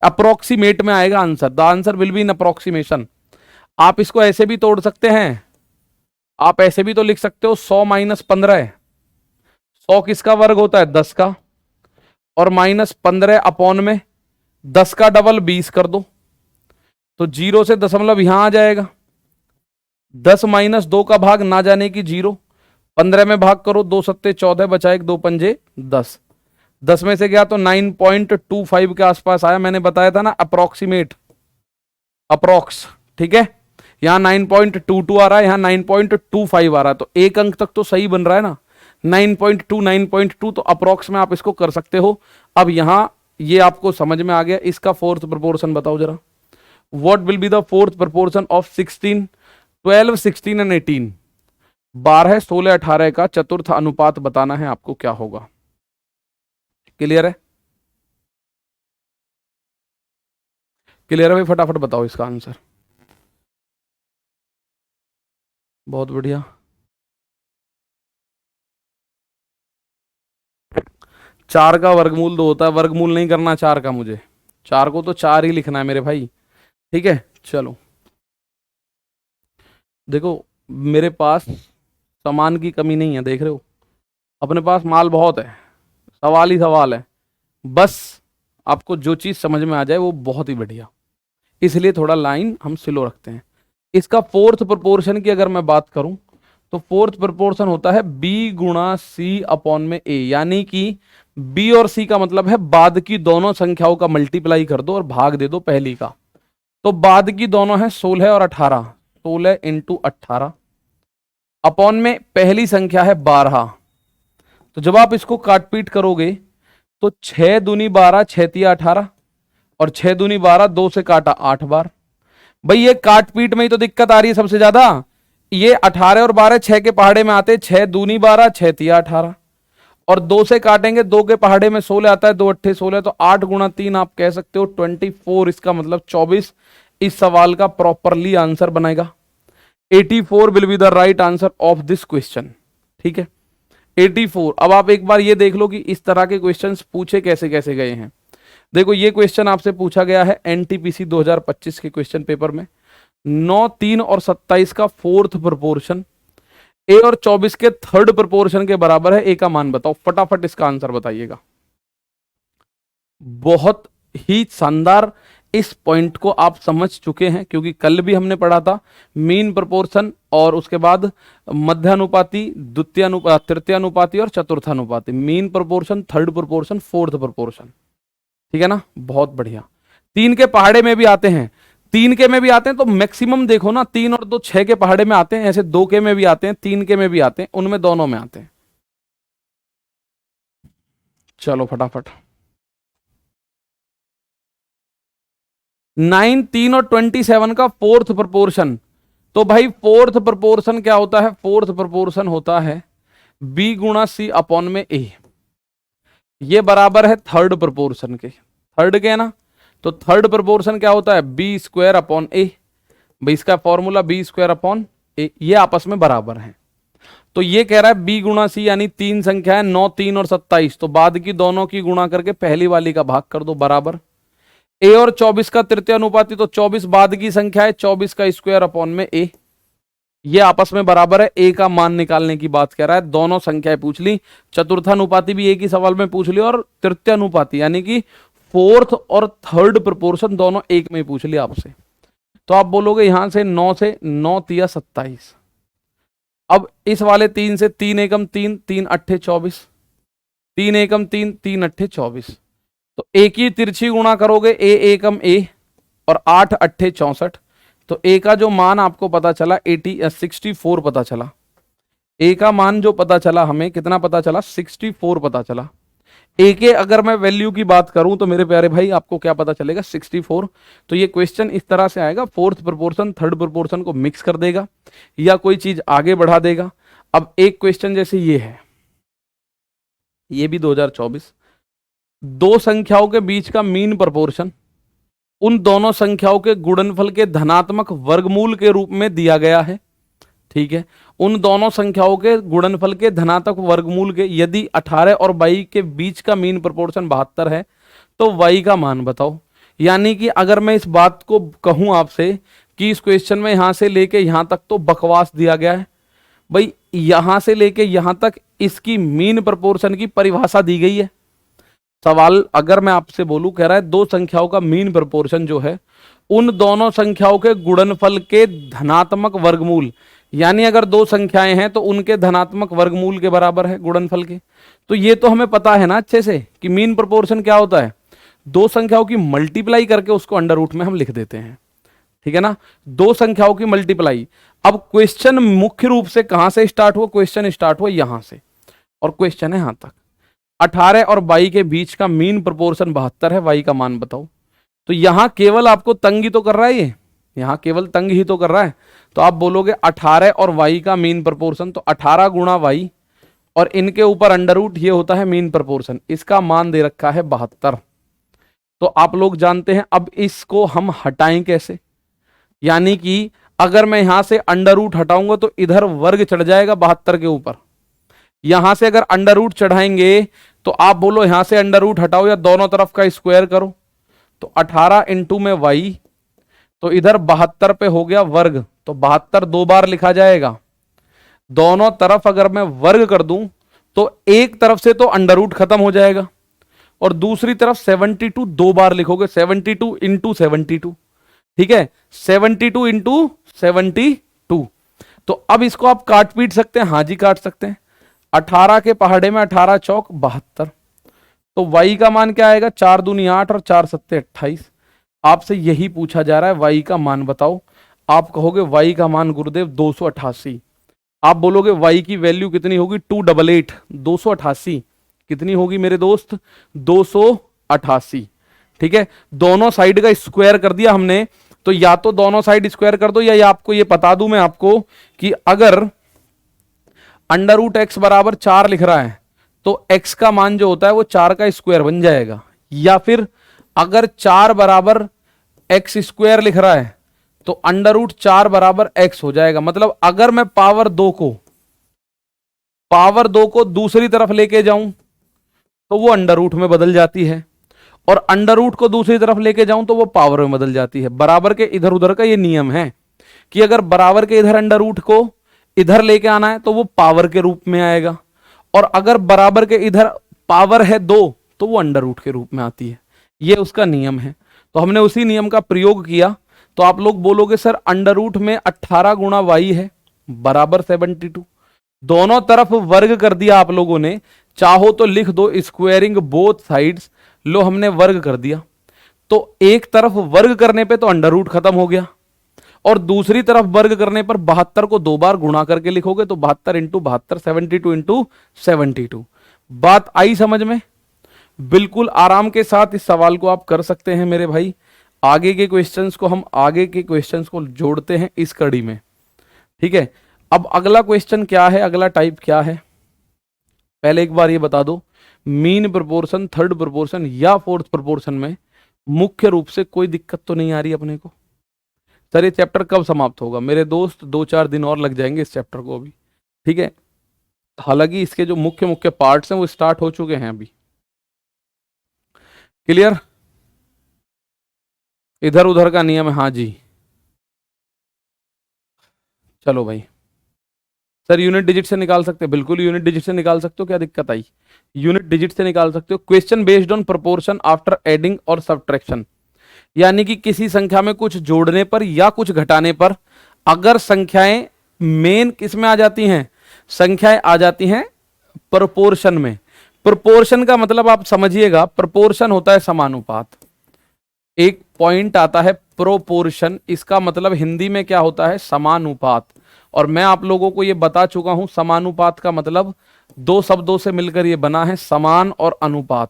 अप्रोक्सीमेट में आएगा answer. The answer will be in approximation. आप इसको ऐसे भी तोड़ सकते हैं, आप ऐसे भी तो लिख सकते हो 100 - 15, 100 किसका वर्ग होता है? 10 का, और -15 अपॉन में 10 का डबल 20 कर दो, तो 0 से दशमलव यहां आ जाएगा। 10 - 2 का भाग ना जाने की 0, 15 में भाग करो, 2 सत्ते 14, बचा 1, 2 पंजे 10, 10 में से गया तो 9.25 के आसपास आया। मैंने बताया था ना अप्रोक्सीमेट, अप्रोक्स, ठीक है। यहां 9.22 आ रहा है, यहां 9.25 आ रहा है, तो एक अंक तक तो सही बन रहा है ना, 9.2 9.2, तो अप्रोक्स में आप इसको कर सकते हो। अब यहां ये आपको समझ में आ गया। इसका फोर्थ प्रोपोर्शन बताओ जरा, what will be the fourth proportion of 16 12 16 and 18? 12 16 18 का चतुर्थ अनुपात बताना है आपको, क्या होगा? क्लियर है? क्लियर है भाई? फटाफट बताओ इसका आंसर। बहुत बढ़िया। 4 का वर्गमूल 2 होता है, वर्गमूल नहीं करना 4 का मुझे, 4 को तो 4 ही लिखना है मेरे भाई, ठीक है। चलो देखो मेरे पास सामान की कमी नहीं है, देख रहे हो, अपने पास माल बहुत है, सवाल ही सवाल है, बस आपको जो चीज समझ में आ जाए वो बहुत ही बढ़िया, इसलिए थोड़ा लाइन हम स्लो रखते हैं। इसका फोर्थ प्रोपोर्शन की अगर मैं बात करूं तो फोर्थ प्रोपोर्शन होता है b × c अपॉन में a, यानी कि b और c का मतलब है बाद की दोनों संख्याओं का मल्टीप्लाई कर दो और भाग दे दो पहली का। तो बाद की दोनों है 16 और 18, 16 × 18 अपॉन में पहली संख्या है 12। तो जब आप इसको काटपीट करोगे तो 6 दूनी 12, 6 तिया 18, और 6 दूनी 12, 2 से काटा 8 बार। भाई ये काटपीट में ही तो दिक्कत आ रही है सबसे ज्यादा। ये 18 और 12 6 के पहाड़े में आते, 6 दूनी 12, 6 तिया 18, और 2 से काटेंगे, 2 के पहाड़े में 16 आता है, 2 अट्ठे 16, तो 8 × 3 आप कह सकते हो 24, इसका मतलब 24 इस सवाल का प्रॉपरली आंसर बनेगा। 84 will be the right answer of this question, ठीक है 84। अब आप एक बार ये देख लो कि इस तरह के क्वेश्चंस पूछे कैसे कैसे गए हैं। देखो ये क्वेश्चन आपसे पूछा गया है एनटीपीसी 2025 के क्वेश्चन पेपर में, 9 3 और 27 का फोर्थ प्रोपोर्शन ए और 24 के थर्ड प्रोपोर्शन के बराबर है, ए का मान बताओ। फटाफट इसका आंसर बताइएगा। बहुत ही शानदार, इस पॉइंट को आप समझ चुके हैं क्योंकि कल भी हमने पढ़ा था मीन प्रोपोर्शन और उसके बाद मध्यानुपाती, तृतीयानुपाती और चतुर्थानुपाती, mean proportion, third proportion, fourth proportion. ठीक है ना, बहुत बढ़िया। 3 के पहाड़े में भी आते हैं, 3 के में भी आते हैं, तो मैक्सिमम देखो ना 3 और 2 6 के पहाड़े में आते हैं, ऐसे 2 के में भी आते हैं, 3 के में भी आते हैं, उनमें दोनों में आते हैं। चलो फटाफट। 9, 3 और 27 का फोर्थ प्रोपोर्शन। तो भाई फोर्थ प्रोपोर्शन क्या होता है? फोर्थ प्रोपोर्शन होता है बी गुणा सी अपॉन में ए। ये बराबर है थर्ड प्रोपोर्शन के, थर्ड के है ना, तो थर्ड प्रोपोर्शन क्या होता है? बी स्क्वायर अपॉन ए। भाई इसका फॉर्मूला बी स्क्वायर अपॉन ए, ये आपस में बराबर है। तो ये कह रहा है बी गुणा सी, यानी 3 संख्या है 9, 3 और 27, तो बाद की दोनों की गुणा करके पहली वाली का भाग कर दो, बराबर। ए और 24 का तृतीय अनुपाती, तो 24 बाद की संख्या है, 24 का स्क्वायर अपॉन में ए, ये आपस में बराबर है। ए का मान निकालने की बात कह रहा है, दोनों संख्याएं पूछ ली, चतुर्थानुपाती भी एक ही सवाल में पूछ ली, और तृतीय अनुपाती यानी कि फोर्थ और थर्ड प्रोपोर्शन दोनों एक में पूछ लिया आपसे। तो आप बोलोगे यहां से 9 से 9 तिया 27, अब इस वाले 3 से 3 एकम 3, 3 अट्ठे 24, 3 एकम 3, 3 अट्ठे 24, तो ए की तिरछी गुणा करोगे, ए एकम ए और 8 अट्ठे 64, तो ए का जो मान आपको पता चला 64 पता चला। ए का मान जो पता चला हमें, कितना पता चला? 64 पता चला। ए के अगर मैं वैल्यू की बात करूं तो मेरे प्यारे भाई आपको क्या पता चलेगा? 64। तो ये क्वेश्चन इस तरह से आएगा, फोर्थ प्रोपोर्शन थर्ड प्रोपोर्शन को मिक्स कर देगा या कोई चीज आगे बढ़ा देगा। अब एक क्वेश्चन जैसे ये है, ये भी 2024, दो संख्याओं के बीच का मीन प्रोपोर्शन उन दोनों संख्याओं के गुणनफल के धनात्मक वर्गमूल के रूप में दिया गया है। ठीक है, उन दोनों संख्याओं के गुणनफल के धनात्मक वर्गमूल के यदि 18 और 22 के बीच का मीन प्रोपोर्शन 72 है तो y का मान बताओ। यानी कि अगर मैं इस बात को कहूं आपसे कि इस क्वेश्चन में यहां से लेके यहां तक तो बकवास दिया गया है, भाई यहां से लेके यहां तक इसकी मीन प्रोपोर्शन की परिभाषा दी गई है। सवाल अगर मैं आपसे बोलूं, कह रहा है दो संख्याओं का मीन प्रोपोर्शन जो है उन दोनों संख्याओं के गुणनफल के धनात्मक वर्गमूल, यानी अगर दो संख्याएं हैं तो उनके धनात्मक वर्गमूल के बराबर है गुणनफल के। तो ये तो हमें पता है ना अच्छे से कि मीन प्रोपोर्शन क्या होता है, दो संख्याओं की मल्टीप्लाई करके उसको अंडर रूट में हम लिख देते हैं। ठीक है ना, दो संख्याओं की मल्टीप्लाई। अब क्वेश्चन मुख्य रूप से कहां से स्टार्ट हुआ? क्वेश्चन स्टार्ट हुआ यहां से और क्वेश्चन है यहां तक, 18 और 22 के बीच का मीन प्रोपोर्शन 72 है, y का मान बताओ। तो यहां केवल आपको तंग ही तो कर रहा है, ये यहां केवल तंग ही तो कर रहा है। तो आप बोलोगे 18 और y का मीन प्रोपोर्शन, तो 18 गुणा y और इनके ऊपर अंडर रूट, ये होता है मीन प्रोपोर्शन। इसका मान दे रखा है 72। तो आप लोग जानते हैं अब इसको हम हटाएं कैसे, यानी कि अगर मैं यहां से अंडर रूट हटाऊंगा तो इधर वर्ग चढ़ जाएगा 72 के ऊपर। यहां से अगर अंडर रूट चढ़ाएंगे तो आप बोलो यहां से अंडर रूट हटाओ या दोनों तरफ का स्क्वायर करो, तो 18 इंटू में y, तो इधर 72 पे हो गया वर्ग, तो 72 दो बार लिखा जाएगा। दोनों तरफ अगर मैं वर्ग कर दूं तो एक तरफ से तो अंडर रूट खत्म हो जाएगा और दूसरी तरफ 72 दो बार लिखोगे, 72 इंटू 72। ठीक है, 72 इंटू 72। तो अब इसको आप काट पीट सकते हैं, हाँ जी काट सकते हैं। 18 के पहाड़े में 18 चौक 72, तो y का मान क्या आएगा? 4 दूनी 8 और 4 सत्ते 28। आपसे यही पूछा जा रहा है, y का मान बताओ। आप कहोगे y का मान गुरुदेव 288। आप बोलोगे y की वैल्यू कितनी होगी? 288, 288 कितनी होगी मेरे दोस्त? 288। ठीक है, दोनों साइड का स्क्वायर कर दिया हमने, तो या तो दोनों साइड स्क्वायर कर दो या आपको ये बता दूं मैं आपको कि अगर अंडर रूट एक्स बराबर 4 लिख रहा है तो x का मान जो होता है वो 4 का स्क्वायर बन जाएगा, या फिर अगर 4 बराबर एक्स स्क्वायर लिख रहा है तो अंडर रूट 4 बराबर x हो जाएगा। मतलब अगर मैं पावर 2 को दूसरी तरफ लेके जाऊं तो वो अंडर रूट में बदल जाती है, और अंडर रूट को दूसरी तरफ लेके जाऊं तो वो पावर में बदल जाती है। बराबर के इधर उधर का ये नियम है कि अगर बराबर के इधर अंडर रूट को इधर लेके आना है तो वो पावर के रूप में आएगा, और अगर बराबर के इधर पावर है 2 तो वो अंडर रूट के रूप में आती है। ये उसका नियम है, तो हमने उसी नियम का प्रयोग किया। तो आप लोग बोलोगे सर अंडर रूट में 18 गुणा y है, बराबर 72। दोनों तरफ वर्ग कर दिया आप लोगों ने, चाहो तो लिख दो स्क्वायरिंग बोथ साइड्स। लो हमने वर्ग कर दिया, तो एक तरफ वर्ग करने पे तो अंडर रूट खत्म हो गया, और दूसरी तरफ वर्ग करने पर 72 को 2 बार गुणा करके लिखोगे तो 72 इंटू 72, 72 इंटू 72। बात आई समझ में? बिल्कुल आराम के साथ इस सवाल को आप कर सकते हैं मेरे भाई। आगे के क्वेश्चंस को हम आगे के क्वेश्चंस को जोड़ते हैं इस कड़ी में, ठीक है। अब अगला क्वेश्चन क्या है, अगला टाइप क्या है, पहले एक बार ये बता दो। मीन प्रोपोर्शन, थर्ड प्रोपोर्शन या फोर्थ प्रोपोर्शन में मुख्य रूप से कोई दिक्कत तो नहीं आ रही अपने को? सर ये चैप्टर कब समाप्त होगा? मेरे दोस्त 2-4 दिन और लग जाएंगे इस चैप्टर को अभी, ठीक है। हालांकि इसके जो मुख्य मुख्य पार्ट्स हैं वो स्टार्ट हो चुके हैं अभी। क्लियर? इधर उधर का नियम है, हाँ जी। चलो भाई, सर यूनिट डिजिट से निकाल सकते हैं? बिल्कुल यूनिट डिजिट से निकाल सकते हो, क्या दिक्कत आई? यूनिट डिजिट से निकाल सकते हो। Question based on proportion after adding और सब्ट्रैक्शन, यानी कि किसी संख्या में कुछ जोड़ने पर या कुछ घटाने पर अगर संख्याएं मेन किस में आ जाती हैं, संख्याएं आ जाती हैं प्रोपोर्शन में। प्रोपोर्शन का मतलब आप समझिएगा, प्रोपोर्शन होता है समानुपात। एक पॉइंट आता है प्रोपोर्शन, इसका मतलब हिंदी में क्या होता है? समानुपात। और मैं आप लोगों को ये बता चुका हूं, समानुपात का मतलब 2 शब्दों से मिलकर ये बना है, समान और अनुपात,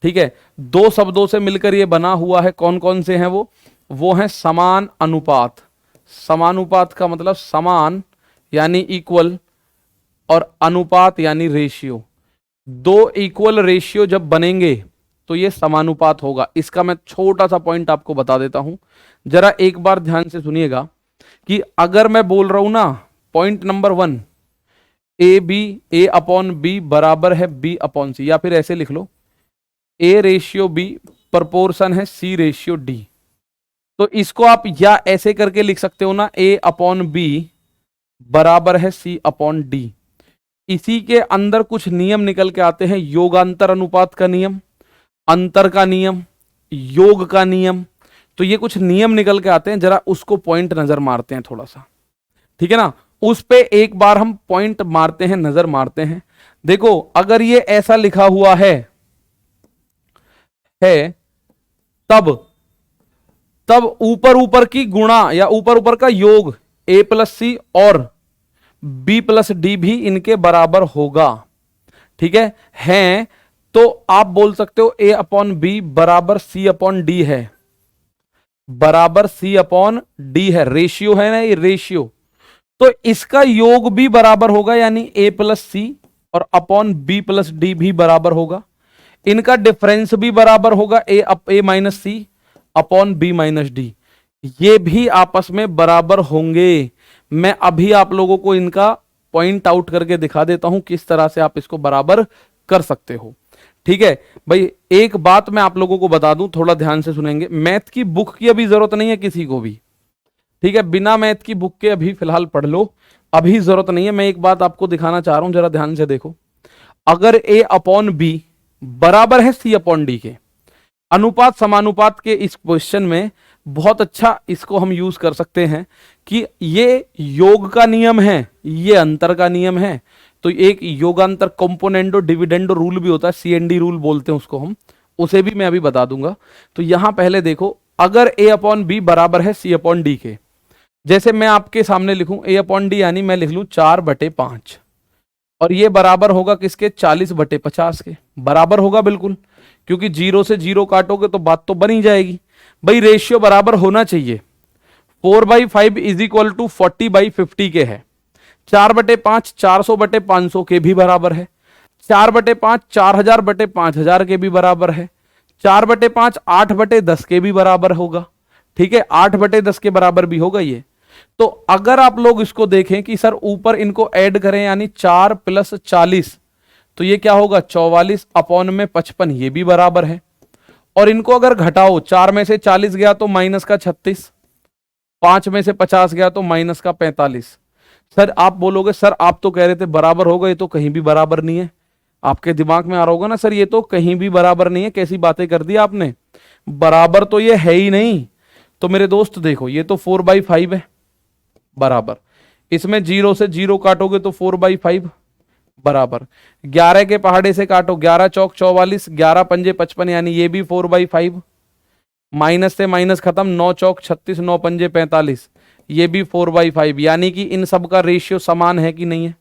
ठीक है। 2 शब्दों से मिलकर ये बना हुआ है, कौन कौन से हैं वो हैं समान अनुपात। समानुपात का मतलब समान यानी इक्वल, और अनुपात यानी रेशियो। 2 इक्वल रेशियो जब बनेंगे तो ये समानुपात होगा। इसका मैं छोटा सा पॉइंट आपको बता देता हूं, जरा एक बार ध्यान से सुनिएगा कि अगर मैं बोल रहा हूं ना, पॉइंट नंबर 1, ए अपॉन बी बराबर है बी अपॉन सी, या फिर ऐसे लिख लो ए रेशियो बी प्रोपोर्शन है सी रेशियो डी। तो इसको आप या ऐसे करके लिख सकते हो ना, ए अपॉन बी बराबर है सी अपॉन डी। इसी के अंदर कुछ नियम निकल के आते हैं, योगांतर अनुपात का नियम, अंतर का नियम, योग का नियम। तो ये कुछ नियम निकल के आते हैं, जरा उसको पॉइंट नजर मारते हैं थोड़ा सा, ठीक है ना। उस पे एक बार हम पॉइंट मारते हैं, नजर मारते हैं। देखो अगर ये ऐसा लिखा हुआ है तब ऊपर ऊपर की गुणा या ऊपर ऊपर का योग ए प्लस सी और बी प्लस डी भी इनके बराबर होगा, ठीक है। तो आप बोल सकते हो ए अपॉन बी बराबर सी अपॉन डी है, बराबर सी अपॉन डी है, रेशियो है ना ये, रेशियो। तो इसका योग भी बराबर होगा, यानी ए प्लस सी और अपॉन बी प्लस डी भी बराबर होगा। इनका डिफरेंस भी बराबर होगा, ए minus c upon b minus D, ये भी आपस में बराबर होंगे। मैं अभी आप लोगों को इनका पॉइंट आउट करके दिखा देता हूं किस तरह से आप इसको बराबर कर सकते हो, ठीक है भाई। एक बात मैं आप लोगों को बता दूं, थोड़ा ध्यान से सुनेंगे। मैथ की बुक की अभी जरूरत नहीं है किसी को भी, ठीक है। बिना मैथ की बुक के अभी फिलहाल पढ़ लो, अभी जरूरत नहीं है। मैं एक बात आपको दिखाना चाह रहा हूं, जरा ध्यान से देखो। अगर ए अपॉन बी बराबर है सी अपॉन डी के, अनुपात समानुपात के इस क्वेश्चन में बहुत अच्छा इसको हम यूज कर सकते हैं कि ये योग का नियम है, ये अंतर का नियम है। तो एक योगांतर कंपोनेंडो डिविडेंडो रूल भी होता है, CND रूल बोलते हैं उसको हम, उसे भी मैं अभी बता दूंगा। तो यहां पहले देखो, अगर ए अपॉन बी बराबर है सी अपॉन डी के, जैसे मैं आपके सामने लिखूं ए अपॉन डी, यानी मैं लिख लूं 4/5, और ये बराबर होगा किसके? 40/50 के बराबर होगा बिल्कुल, क्योंकि 0 से 0 काटोगे तो बात तो बन ही जाएगी भाई। रेशियो बराबर होना चाहिए। 4/5 इज इक्वल टू 40/50 के है। 4/5 400/500 के भी बराबर है। 4/5 4000/5000 के भी बराबर है। 4/5 8/10 के भी बराबर होगा, ठीक है। 8/10 के बराबर भी होगा ये। तो अगर आप लोग इसको देखें कि सर ऊपर इनको ऐड करें, यानी 4 + 40, तो ये क्या होगा? 44 अपॉन में 55, ये भी बराबर है। और इनको अगर घटाओ, 4 में से 40 गया तो माइनस का 36, 5 में से 50 गया तो माइनस का 45। सर आप बोलोगे सर आप तो कह रहे थे बराबर होगा, ये तो कहीं भी बराबर नहीं है। आपके दिमाग में आ रहा होगा ना, सर ये तो कहीं भी बराबर नहीं है, कैसी बातें कर दी आपने, बराबर तो ये है ही नहीं। तो मेरे दोस्त देखो, ये तो 4/5 है बराबर, इसमें 0 से 0 काटोगे तो 4/5 बराबर 11 के पहाड़े से काटो, 11 चौक 44, 11 पंजे 55, यानी ये भी 4/5, माइनस से माइनस खत्म, 9 चौक 36, 9 पंजे 45, ये भी 4/5, यानी कि इन सब का रेशियो समान है कि नहीं है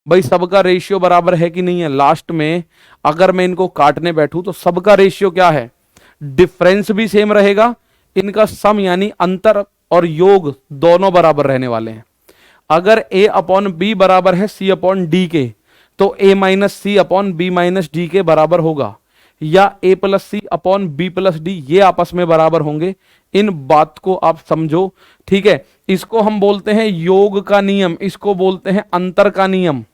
भाई, सबका रेशियो बराबर है कि नहीं है। लास्ट में अगर मैं इनको काटने बैठूं तो सबका रेशियो क्या है, डिफरेंस भी सेम रहेगा, इनका सम यानी अंतर और योग दोनों बराबर रहने वाले हैं। अगर a अपॉन बी बराबर है c अपॉन डी के, तो a minus c upon b minus d के बराबर होगा, या a plus c upon b plus d ये आपस में बराबर होंगे। इन बात को आप समझो, ठीक है। इसको हम बोलते हैं योग का नियम, इसको बोलते हैं अंतर का नियम,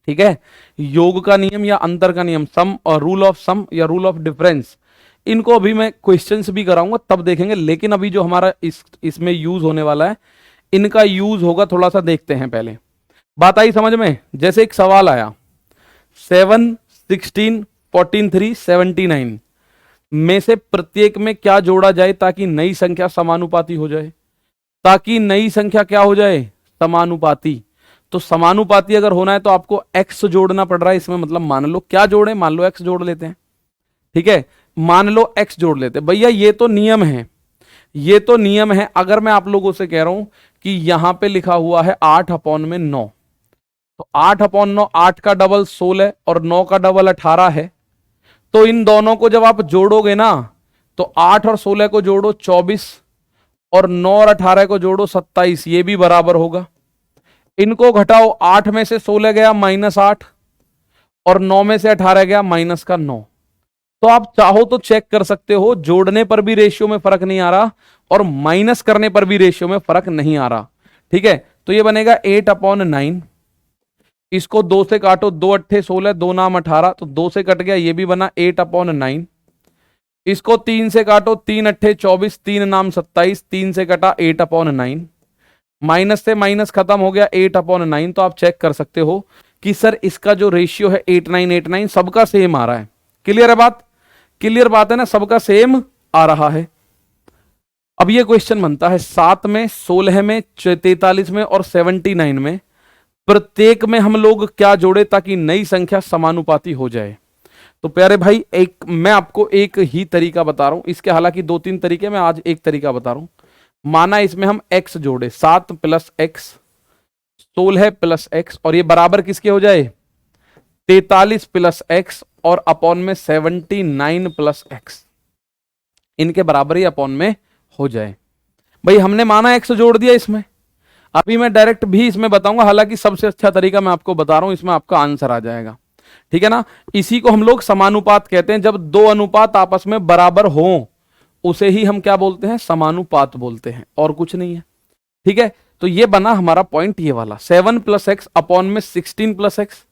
ठीक है। योग का नियम या अंतर का नियम, सम और रूल ऑफ सम या रूल ऑफ डिफरेंस, इनको अभी मैं क्वेश्चंस भी कराऊंगा तब देखेंगे, लेकिन अभी जो हमारा इसमें यूज होने वाला है, इनका यूज होगा, थोड़ा सा देखते हैं पहले। बात आई समझ में? जैसे एक सवाल आया 7, 16, 14, 3, 79 में से प्रत्येक में क्या जोड़ा जाए ताकि नई संख्या समानुपाती हो जाए, ताकि नई संख्या क्या हो जाए, समानुपाती। तो समानुपाती अगर होना है तो आपको x जोड़ना पड़ रहा है इसमें, मतलब मान लो क्या जोड़े, मान लो x जोड़ लेते हैं, ठीक है। मान लो x जोड़ लेते हैं भैया, ये तो नियम है, ये तो नियम है। अगर मैं आप लोगों से कह रहा हूं कि यहां पे लिखा हुआ है 8 अपॉन में 9, तो 8 अपॉन 9, 8 का डबल 16 और 9 का डबल 18 है, तो इन दोनों को जब आप जोड़ोगे ना, तो 8 और 16 को जोड़ो 24 और 9 और 18 को जोड़ो 27, ये भी बराबर होगा। इनको घटाओ, 8 में से 16 गया -8 और 9 में से 18 गया -9। तो आप चाहो तो चेक कर सकते हो, जोड़ने पर भी रेशियो में फर्क नहीं आ रहा और माइनस करने पर भी रेशियो में फर्क नहीं आ रहा, ठीक है। तो ये बनेगा 8 अपॉन 9, इसको 2 से काटो, 2 अट्ठे 16, 2 नाम 18, तो 2 से कट गया, ये भी बना 8 अपॉन 9। इसको 3 से काटो, 3 अट्ठे 24, 3 नाम 27, 3 से कटा 8 अपॉन 9, माइनस से माइनस खत्म हो गया 8 अपॉन 9। तो आप चेक कर सकते हो कि सर इसका जो रेशियो है 8 9 8 9 सबका सेम आ रहा है। क्लियर है बात? क्लियर बात है ना, सबका सेम आ रहा है। अब ये क्वेश्चन बनता है 7 में, 16 में, 43 में और 79 में प्रत्येक में हम लोग क्या जोड़े ताकि नई संख्या समानुपाती हो जाए। तो प्यारे भाई, एक मैं आपको एक ही तरीका बता रहा हूं, इसके हालांकि 2-3 तरीके, मैं आज एक तरीका बता रहा हूं। माना इसमें हम x जोड़े, 7 प्लस x, 16 प्लस x, और ये बराबर किसके हो जाए, 43 प्लस x और अपॉन में 79 प्लस x, इनके बराबर ही अपॉन में हो जाए। भाई हमने माना x जोड़ दिया इसमें, अभी मैं डायरेक्ट भी इसमें बताऊंगा, हालांकि सबसे अच्छा तरीका मैं आपको बता रहा हूं, इसमें आपका आंसर आ जाएगा, ठीक है ना। इसी को हम लोग समानुपात कहते हैं, जब दो अनुपात आपस में बराबर हो उसे ही हम क्या बोलते हैं, समानुपात बोलते हैं, और कुछ नहीं है, ठीक है। तो ये बना हमारा पॉइंट ये वाला, 7 प्लस एक्स अपॉन में 16 plus x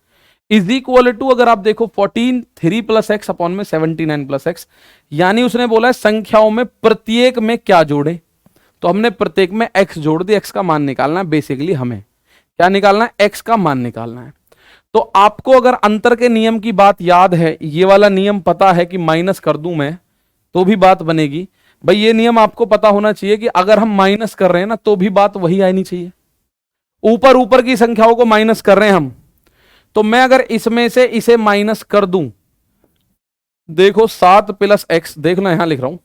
is equal to, अगर आप देखो 14 3 प्लस एक्स अपॉन में 79 प्लस एक्स, यानी उसने बोला है संख्याओं में प्रत्येक में क्या जोड़े, तो हमने प्रत्येक में x जोड़ दिया। x का मान निकालना है, बेसिकली हमें क्या निकालना है, x का मान निकालना है। तो आपको अगर अंतर के नियम की बात याद है, ये वाला नियम पता है कि माइनस कर दूं मैं तो भी बात बनेगी, भाई ये नियम आपको पता होना चाहिए कि अगर हम माइनस कर रहे हैं ना तो भी बात वही आनी चाहिए। ऊपर ऊपर की संख्याओं को माइनस कर रहे हैं हम, तो मैं अगर इसमें से इसे माइनस कर दूं, देखो 7 प्लस एक्स, देखना यहां लिख रहा हूं,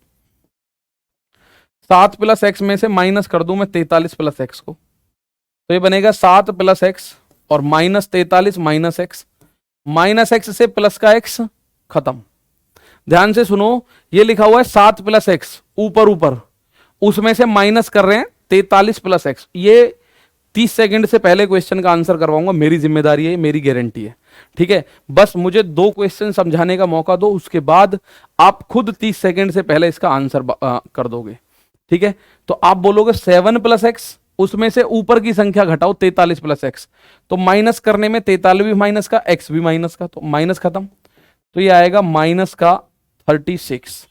7 प्लस एक्स में से माइनस कर दूं मैं 43 प्लस एक्स को, तो ये बनेगा 7 प्लस एक्स और माइनस 43 माइनस एक्स से प्लस का एक्स, खत्म। ध्यान से सुनो, ये लिखा हुआ है 7 प्लस एक्स ऊपर ऊपर, उसमें से माइनस कर रहे हैं 43 प्लस एक्स। ये 30 सेकंड से पहले क्वेश्चन का आंसर करवाऊंगा, मेरी जिम्मेदारी है, मेरी गारंटी है, ठीक है। बस मुझे 2 क्वेश्चन समझाने का मौका दो, उसके बाद आप खुद 30 सेकंड से पहले इसका आंसर कर दोगे, ठीक है। तो आप बोलोगे 7 प्लस एक्स, उसमें से ऊपर की संख्या घटाओ 43 प्लस एक्स, तो माइनस करने में 43 भी माइनस का, एक्स भी माइनस का, तो माइनस खत्म। तो ये आएगा माइनस का 36,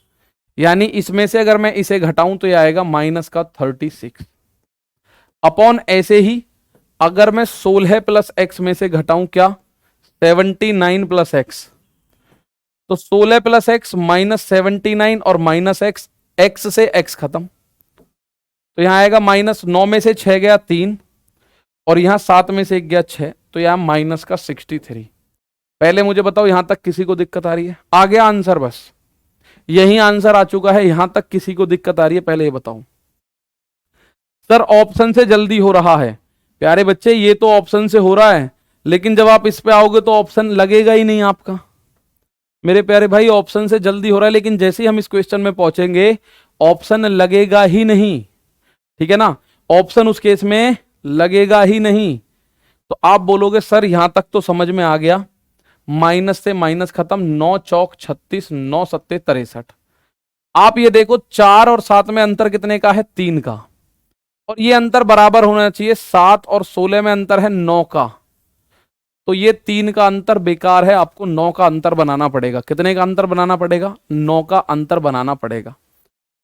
यानी इसमें से अगर मैं इसे घटाऊं तो ये आएगा माइनस का 36 अपॉन, ऐसे ही अगर मैं 16 प्लस एक्स में से घटाऊं क्या, 79 प्लस एक्स, तो 16 प्लस एक्स माइनस 79 और माइनस एक्स, एक्स से एक्स खत्म, तो यहां आएगा माइनस, 9 में से 6 गया 3 और यहां 7 में से 1 गया 6, तो यहां माइनस का 63। पहले मुझे बताओ यहां तक किसी को दिक्कत आ रही है? आ गया आंसर, बस यही आंसर आ चुका है। यहां तक किसी को दिक्कत आ रही है? पहले ये बताओ। सर ऑप्शन से जल्दी हो रहा है। प्यारे बच्चे ये तो ऑप्शन से हो रहा है, लेकिन जब आप इस पे आओगे तो ऑप्शन लगेगा ही नहीं आपका। मेरे प्यारे भाई ऑप्शन से जल्दी हो रहा है, लेकिन जैसे ही हम इस क्वेश्चन में पहुंचेंगे ऑप्शन लगेगा ही नहीं, ठीक है ना? ऑप्शन उस केस में लगेगा ही नहीं। तो आप बोलोगे सर यहां तक तो समझ में आ गया, माइनस से माइनस खत्म, 9 चौक 36, 9 सत्ते 63। आप ये देखो 4 और 7 में अंतर कितने का है? 3 का। और ये अंतर बराबर होना चाहिए, 7 और 16 में अंतर है 9 का। तो ये 3 का अंतर बेकार है, आपको 9 का अंतर बनाना पड़ेगा। कितने का अंतर बनाना पड़ेगा? 9 का अंतर बनाना पड़ेगा।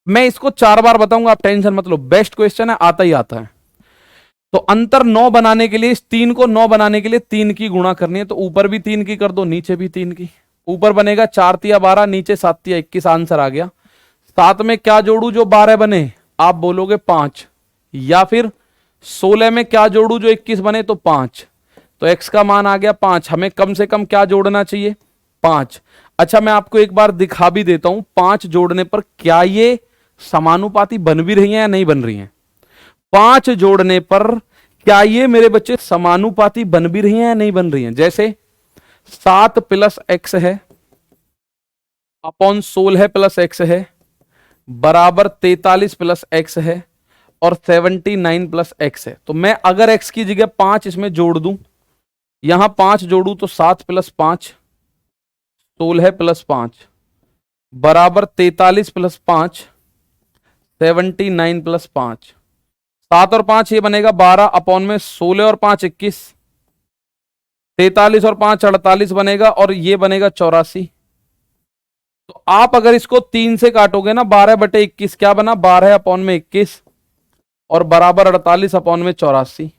मैं इसको 4 बार बताऊंगा, आप टेंशन मत लो, बेस्ट क्वेश्चन है, आता ही आता है। तो अंतर 9 बनाने के लिए, इस 3 को 9 बनाने के लिए 3 की गुणा करनी है, तो ऊपर भी 3 की कर दो, नीचे भी 3 की। ऊपर बनेगा 4 तिया 12, नीचे 7 तिया 21, आंसर आ गया। 7 में क्या जोड़ू जो 12 बने? आप बोलोगे 5। या फिर 16 में क्या जोड़ू जो 21 बने? तो 5। तो x का मान आ गया 5। हमें कम से कम क्या जोड़ना चाहिए? 5। अच्छा मैं आपको एक बार दिखा भी देता हूं, 5 जोड़ने पर क्या ये समानुपाती बन भी रही हैं या नहीं बन रही हैं? 5 जोड़ने पर क्या ये मेरे बच्चे समानुपाती बन भी रही हैं या नहीं बन रही हैं? जैसे 7 प्लस x है अपॉन 16 प्लस x है बराबर 43 प्लस x है और 79 प्लस x है। तो मैं अगर x की जगह 5 इसमें जोड़ दूं, यहां 5 जोड़ू तो 7 प्लस 5 16 प्लस 5 बराबर 43 प्लस 5 79 प्लस 5। 7 और 5 ये बनेगा 12 अपॉन में 16 और 5 21, 43 और 5 48 बनेगा और ये बनेगा 84। तो आप अगर इसको 3 से काटोगे ना, 12/21 क्या बना? 12 अपॉन में 21 और बराबर 48 अपॉन में 84।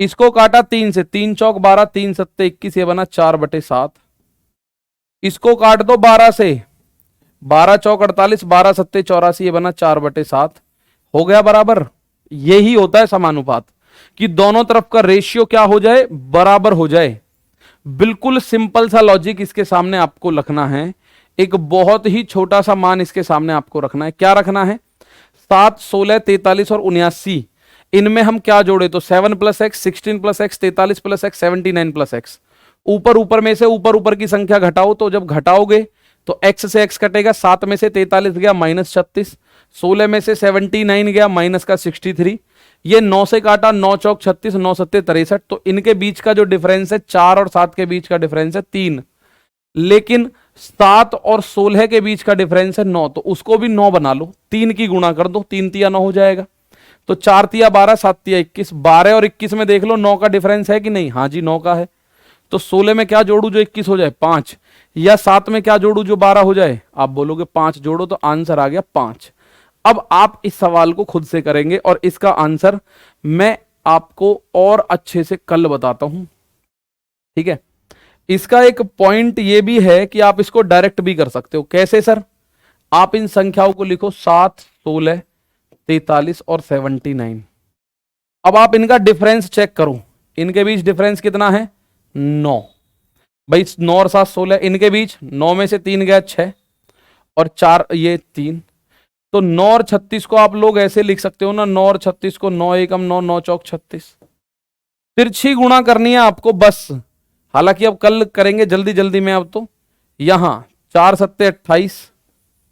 इसको काटा 3 से, 3 चौक 12, 3 सत्ते 21, ये बना 4/7। इसको काट दो 12 से, 12 चौक 48, 12 सत्ते 84, ये बना 4/7। हो गया बराबर। यही होता है समानुपात, कि दोनों तरफ का रेशियो क्या हो जाए? बराबर हो जाए। बिल्कुल सिंपल सा लॉजिक इसके सामने आपको रखना है। एक बहुत ही छोटा सा मान इसके सामने आपको रखना है। क्या रखना है? 7 16 43 और 79, इनमें हम क्या जोड़े? तो 7 plus x, 16 plus x, 43 plus x, 79 plus x. ऊपर ऊपर में से ऊपर की संख्या घटाओ, तो जब घटाओगे तो x से x कटेगा। 7 में से 43 गया माइनस 36, 16 में से 79 गया माइनस का 63, ये 9 से काटा, 9 चौक 36, 9 सत्ते 63। तो इनके बीच का जो डिफरेंस है 4 और 7 के बीच का डिफरेंस है 3, लेकिन 7 और 16 के बीच का डिफरेंस है 9, तो उसको भी 9 बना लो, 3 की गुणा कर दो, 3 तिया 9 हो जाएगा। तो 4 तिया 12, 7 तिया 21, 12 और 21 में देख लो 9 का डिफरेंस है कि नहीं? हाँ जी 9 का है। तो 16 में क्या जोड़ू जो 21 हो जाए? 5। या 7 में क्या जोड़ू जो 12 हो जाए? आप बोलोगे 5 जोड़ो, तो आंसर आ गया 5। अब आप इस सवाल को खुद से करेंगे और इसका आंसर मैं आपको और अच्छे से कल बताता हूं, ठीक है? इसका एक पॉइंट ये भी है कि आप इसको डायरेक्ट भी कर सकते हो। कैसे सर? आप इन संख्याओं को लिखो 7 16 43 और 79। अब आप इनका डिफरेंस चेक करो, इनके बीच डिफरेंस कितना है? 9। भाई 9 और 7 16, इनके बीच 9 में से 3 गया 6 और 4 ये 3। तो 9 और 36 को आप लोग ऐसे लिख सकते हो ना, 9 और 36 को 9 एकम 9, 9 चौक 36। तिरछी गुणा करनी है आपको बस। हालांकि अब कल करेंगे जल्दी जल्दी में। अब तो यहां 4 सत्ते 28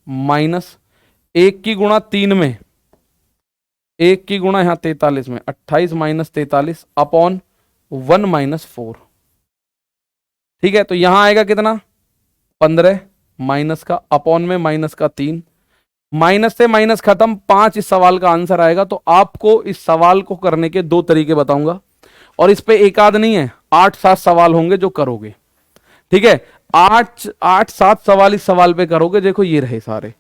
माइनस 1 की गुणा 3 में, 1 की गुणा यहां 43 में, 28 माइनस 43 अपॉन 1 माइनस 4, ठीक है? तो यहां आएगा कितना? 15 माइनस का अपॉन में माइनस का 3, माइनस से माइनस खत्म, 5 इस सवाल का आंसर आएगा। तो आपको इस सवाल को करने के 2 तरीके बताऊंगा, और इस पे एक आध नहीं है, 8-7 सवाल होंगे जो करोगे, ठीक है? 8-7 सवाल इस सवाल पे करोगे। देखो ये रहे सारे,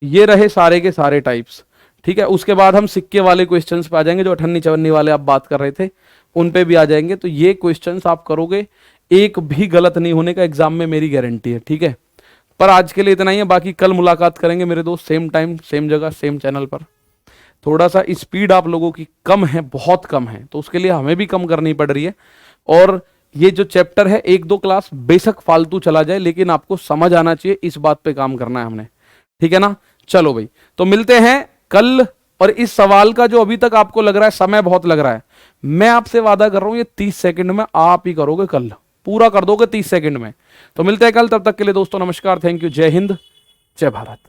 ये रहे सारे के सारे टाइप्स, ठीक है? उसके बाद हम सिक्के वाले क्वेश्चंस पे आ जाएंगे, जो 58 54 वाले आप बात कर रहे थे उन पे भी आ जाएंगे। तो ये क्वेश्चंस आप करोगे, एक भी गलत नहीं होने का एग्जाम में मेरी गारंटी है, ठीक है? पर आज के लिए इतना ही है, बाकी कल मुलाकात करेंगे मेरे दोस्त, सेम टाइम सेम जगह सेम चैनल पर। थोड़ा सा स्पीड आप लोगों की कम है, बहुत कम है, तो उसके लिए हमें भी कम करनी पड़ रही है। और ये जो चैप्टर है 1-2 क्लास बेशक फालतू चला जाए, लेकिन आपको समझ आना चाहिए, इस बात पे काम करना है हमने, ठीक है ना। चलो भाई, तो मिलते हैं कल। और इस सवाल का जो अभी तक आपको लग रहा है समय बहुत लग रहा है, मैं आपसे वादा कर रहा हूं ये 30 सेकंड में आप ही करोगे, कल पूरा कर दोगे 30 सेकंड में। तो मिलते हैं कल, तब तक के लिए दोस्तों नमस्कार, थैंक यू, जय हिंद, जय भारत।